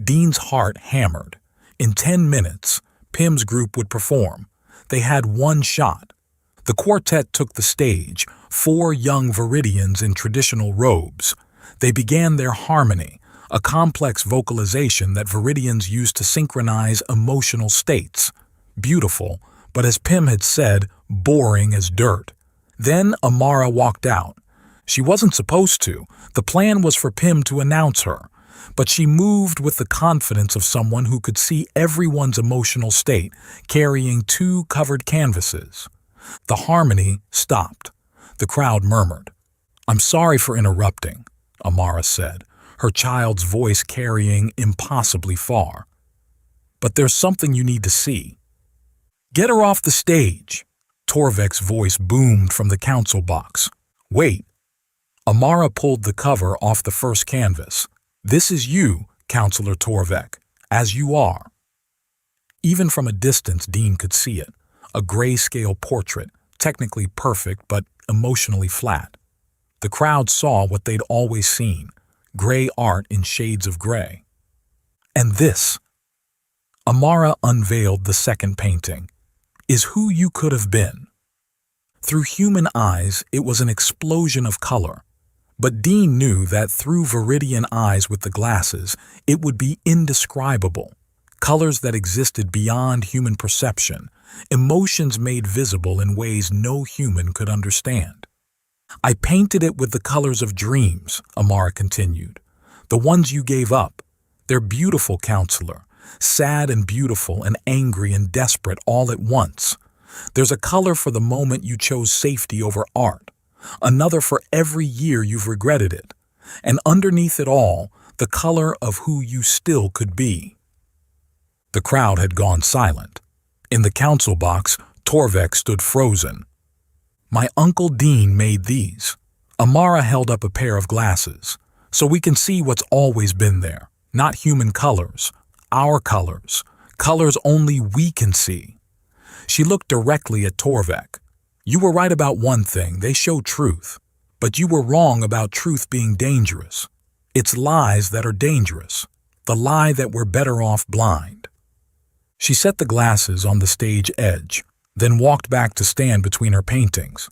Dean's heart hammered. In 10 minutes, Pym's group would perform. They had one shot. The quartet took the stage, 4 young Viridians in traditional robes. They began their harmony, a complex vocalization that Viridians use to synchronize emotional states. Beautiful, but as Pym had said, boring as dirt. Then Amara walked out. She wasn't supposed to. The plan was for Pym to announce her. But she moved with the confidence of someone who could see everyone's emotional state, carrying 2 covered canvases. The harmony stopped. The crowd murmured. "I'm sorry for interrupting," Amara said, her child's voice carrying impossibly far. "But there's something you need to see." "Get her off the stage," Torvek's voice boomed from the council box. "Wait." Amara pulled the cover off the first canvas. "This is you, Counselor Torvek, as you are." Even from a distance, Dean could see it. A grayscale portrait, technically perfect but emotionally flat. The crowd saw what they'd always seen, gray art in shades of gray. And this, Amara unveiled the second painting, is who you could have been. Through human eyes, it was an explosion of color. But Dean knew that through Viridian eyes with the glasses, it would be indescribable. Colors that existed beyond human perception, emotions made visible in ways no human could understand. "I painted it with the colors of dreams," Amara continued. "The ones you gave up. They're beautiful, Counselor. Sad and beautiful and angry and desperate all at once. There's a color for the moment you chose safety over art. Another for every year you've regretted it. And underneath it all, the color of who you still could be." The crowd had gone silent. In the council box, Torvek stood frozen. "My Uncle Dean made these." Amara held up a pair of glasses. "So we can see what's always been there. Not human colors. Our colors. Colors only we can see." She looked directly at Torvek. "You were right about one thing. They show truth. But you were wrong about truth being dangerous. It's lies that are dangerous. The lie that we're better off blind." She set the glasses on the stage edge, then walked back to stand between her paintings.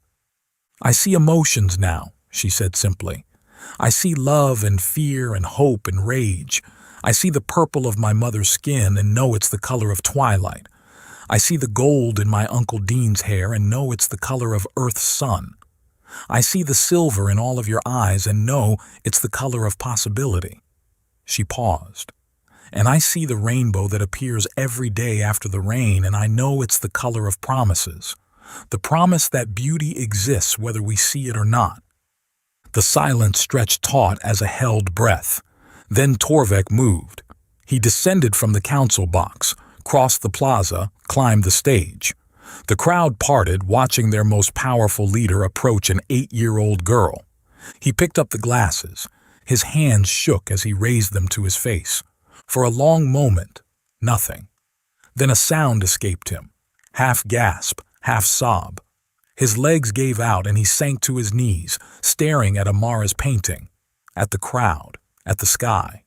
"I see emotions now," she said simply. "I see love and fear and hope and rage. I see the purple of my mother's skin and know it's the color of twilight. I see the gold in my Uncle Dean's hair and know it's the color of Earth's sun. I see the silver in all of your eyes and know it's the color of possibility." She paused. "And I see the rainbow that appears every day after the rain, and I know it's the color of promises. The promise that beauty exists whether we see it or not." The silence stretched taut as a held breath. Then Torvek moved. He descended from the council box, crossed the plaza, climbed the stage. The crowd parted, watching their most powerful leader approach an 8-year-old girl. He picked up the glasses. His hands shook as he raised them to his face. For a long moment, nothing. Then a sound escaped him, half gasp, half sob. His legs gave out and he sank to his knees, staring at Amara's painting, at the crowd, at the sky.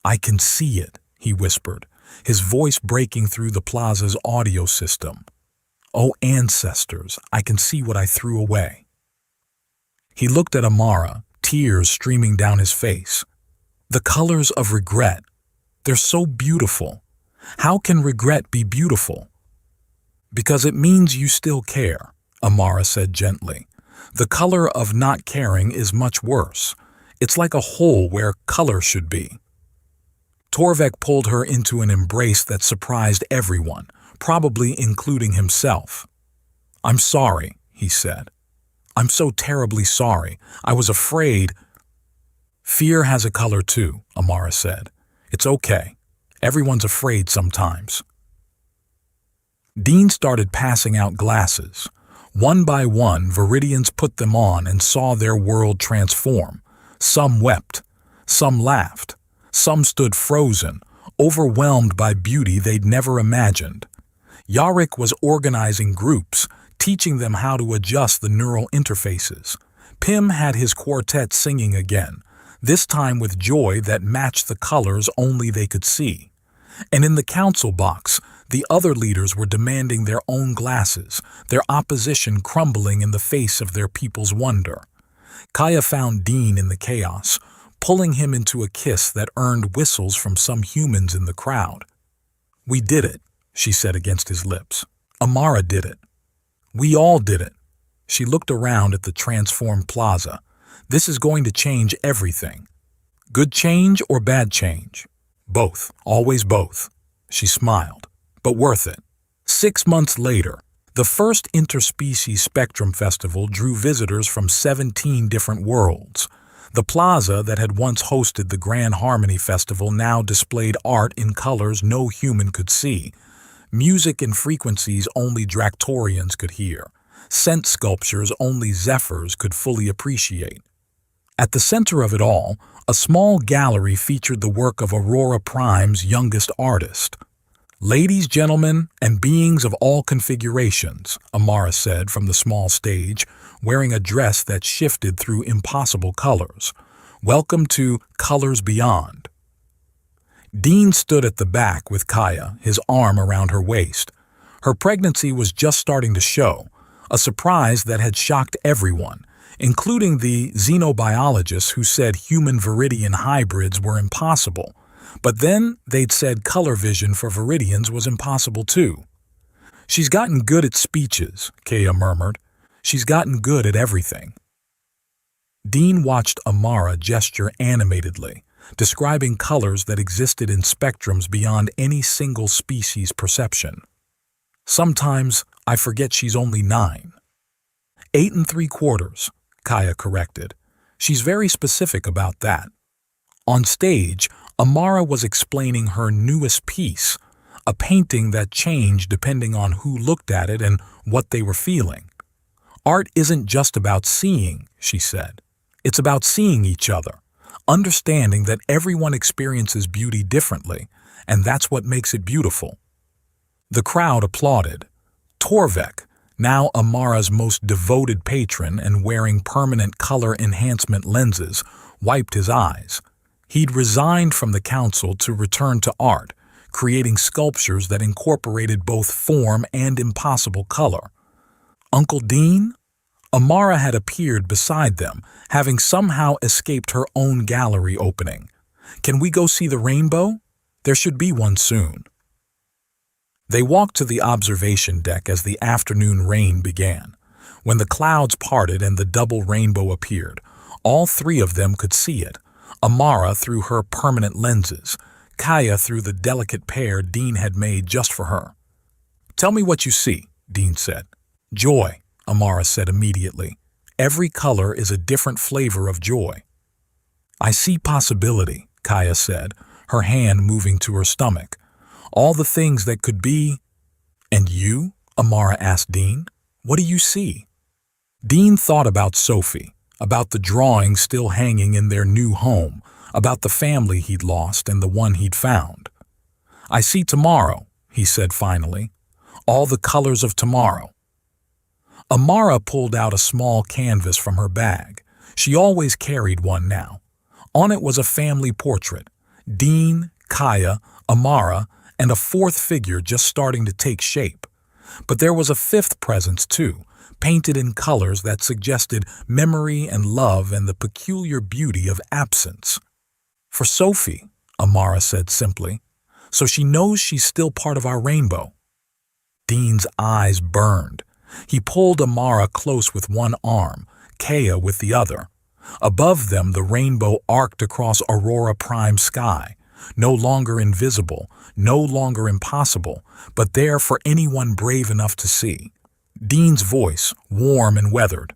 "I can see it," he whispered, his voice breaking through the plaza's audio system. "Oh, ancestors, I can see what I threw away." He looked at Amara, tears streaming down his face. "The colors of regret. They're so beautiful. How can regret be beautiful?" "Because it means you still care," Amara said gently. "The color of not caring is much worse. It's like a hole where color should be." Torvek pulled her into an embrace that surprised everyone, probably including himself. "I'm sorry," he said. "I'm so terribly sorry. I was afraid." "Fear has a color too," Amara said. "It's okay. Everyone's afraid sometimes." Dean started passing out glasses. One by one, Viridians put them on and saw their world transform. Some wept. Some laughed. Some stood frozen, overwhelmed by beauty they'd never imagined. Yarick was organizing groups, teaching them how to adjust the neural interfaces. Pim had his quartet singing again, this time with joy that matched the colors only they could see. And in the council box, the other leaders were demanding their own glasses, their opposition crumbling in the face of their people's wonder. Kaya found Dean in the chaos, pulling him into a kiss that earned whistles from some humans in the crowd. "We did it," she said against his lips. "Amara did it. We all did it." She looked around at the transformed plaza. "This is going to change everything." "Good change or bad change?" "Both, always both." She smiled. "But worth it." 6 months later, The first Interspecies Spectrum Festival drew visitors from 17 different worlds. The plaza that had once hosted the Grand Harmony Festival now displayed art in colors no human could see, music in frequencies only Dractorians could hear, scent sculptures only Zephyrs could fully appreciate. At the center of it all, a small gallery featured the work of Aurora Prime's youngest artist. "Ladies, gentlemen, and beings of all configurations," Amara said from the small stage, wearing a dress that shifted through impossible colors. "Welcome to Colors Beyond." Dean stood at the back with Kaya, his arm around her waist. Her pregnancy was just starting to show, a surprise that had shocked everyone, including the xenobiologists who said human Viridian hybrids were impossible. But then they'd said color vision for Viridians was impossible too. "She's gotten good at speeches," Kaya murmured. "She's gotten good at everything." Dean watched Amara gesture animatedly, describing colors that existed in spectrums beyond any single species' perception. "Sometimes I forget she's only 9. 8 3/4, Kaya corrected. "She's very specific about that." On stage, Amara was explaining her newest piece, a painting that changed depending on who looked at it and what they were feeling. "Art isn't just about seeing," she said. "It's about seeing each other, understanding that everyone experiences beauty differently, and that's what makes it beautiful." The crowd applauded. Torvek, now Amara's most devoted patron and wearing permanent color enhancement lenses, wiped his eyes. He'd resigned from the council to return to art, creating sculptures that incorporated both form and impossible color. "Uncle Dean?" Amara had appeared beside them, having somehow escaped her own gallery opening. "Can we go see the rainbow? There should be one soon." They walked to the observation deck as the afternoon rain began. When the clouds parted and the double rainbow appeared, all three of them could see it. Amara through her permanent lenses, Kaya through the delicate pair Dean had made just for her. "Tell me what you see," Dean said. "Joy," Amara said immediately. "Every color is a different flavor of joy." "I see possibility," Kaya said, her hand moving to her stomach. "All the things that could be." "And you?" Amara asked Dean. "What do you see?" Dean thought about Sophie, about the drawings still hanging in their new home, about the family he'd lost and the one he'd found. "I see tomorrow," he said finally. "All the colors of tomorrow." Amara pulled out a small canvas from her bag. She always carried one now. On it was a family portrait: Dean, Kaya, Amara, and a fourth figure just starting to take shape. But there was a fifth presence too, painted in colors that suggested memory and love and the peculiar beauty of absence. "For Sophie," Amara said simply, "so she knows she's still part of our rainbow." Dean's eyes burned. He pulled Amara close with one arm, Kaya with the other. Above them, the rainbow arced across Aurora Prime's sky, no longer invisible, no longer impossible, but there for anyone brave enough to see. Dean's voice, warm and weathered.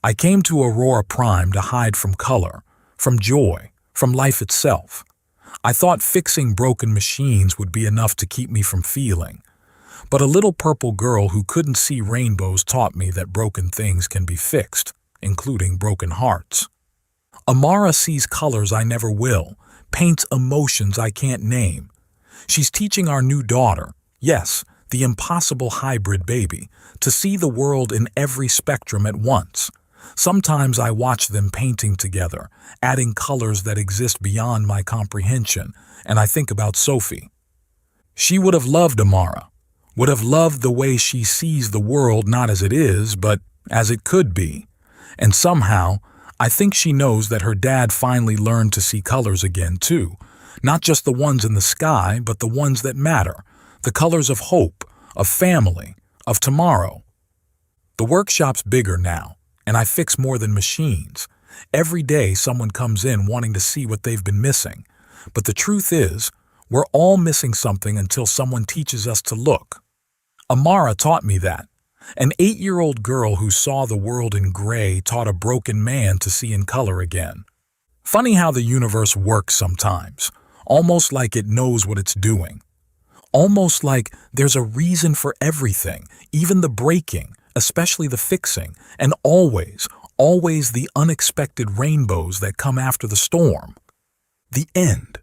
"I came to Aurora Prime to hide from color, from joy, from life itself. I thought fixing broken machines would be enough to keep me from feeling. But a little purple girl who couldn't see rainbows taught me that broken things can be fixed, including broken hearts. Amara sees colors I never will, paints emotions I can't name. She's teaching our new daughter, yes, the impossible hybrid baby, to see the world in every spectrum at once. Sometimes I watch them painting together, adding colors that exist beyond my comprehension, and I think about Sophie. She would have loved Amara, would have loved the way she sees the world not as it is, but as it could be. And somehow, I think she knows that her dad finally learned to see colors again, too. Not just the ones in the sky, but the ones that matter. The colors of hope, of family, of tomorrow. The workshop's bigger now, and I fix more than machines. Every day someone comes in wanting to see what they've been missing. But the truth is, we're all missing something until someone teaches us to look. Amara taught me that. An 8-year-old girl who saw the world in gray taught a broken man to see in color again. Funny how the universe works sometimes, almost like it knows what it's doing. Almost like there's a reason for everything, even the breaking, especially the fixing, and always the unexpected rainbows that come after the storm. The end.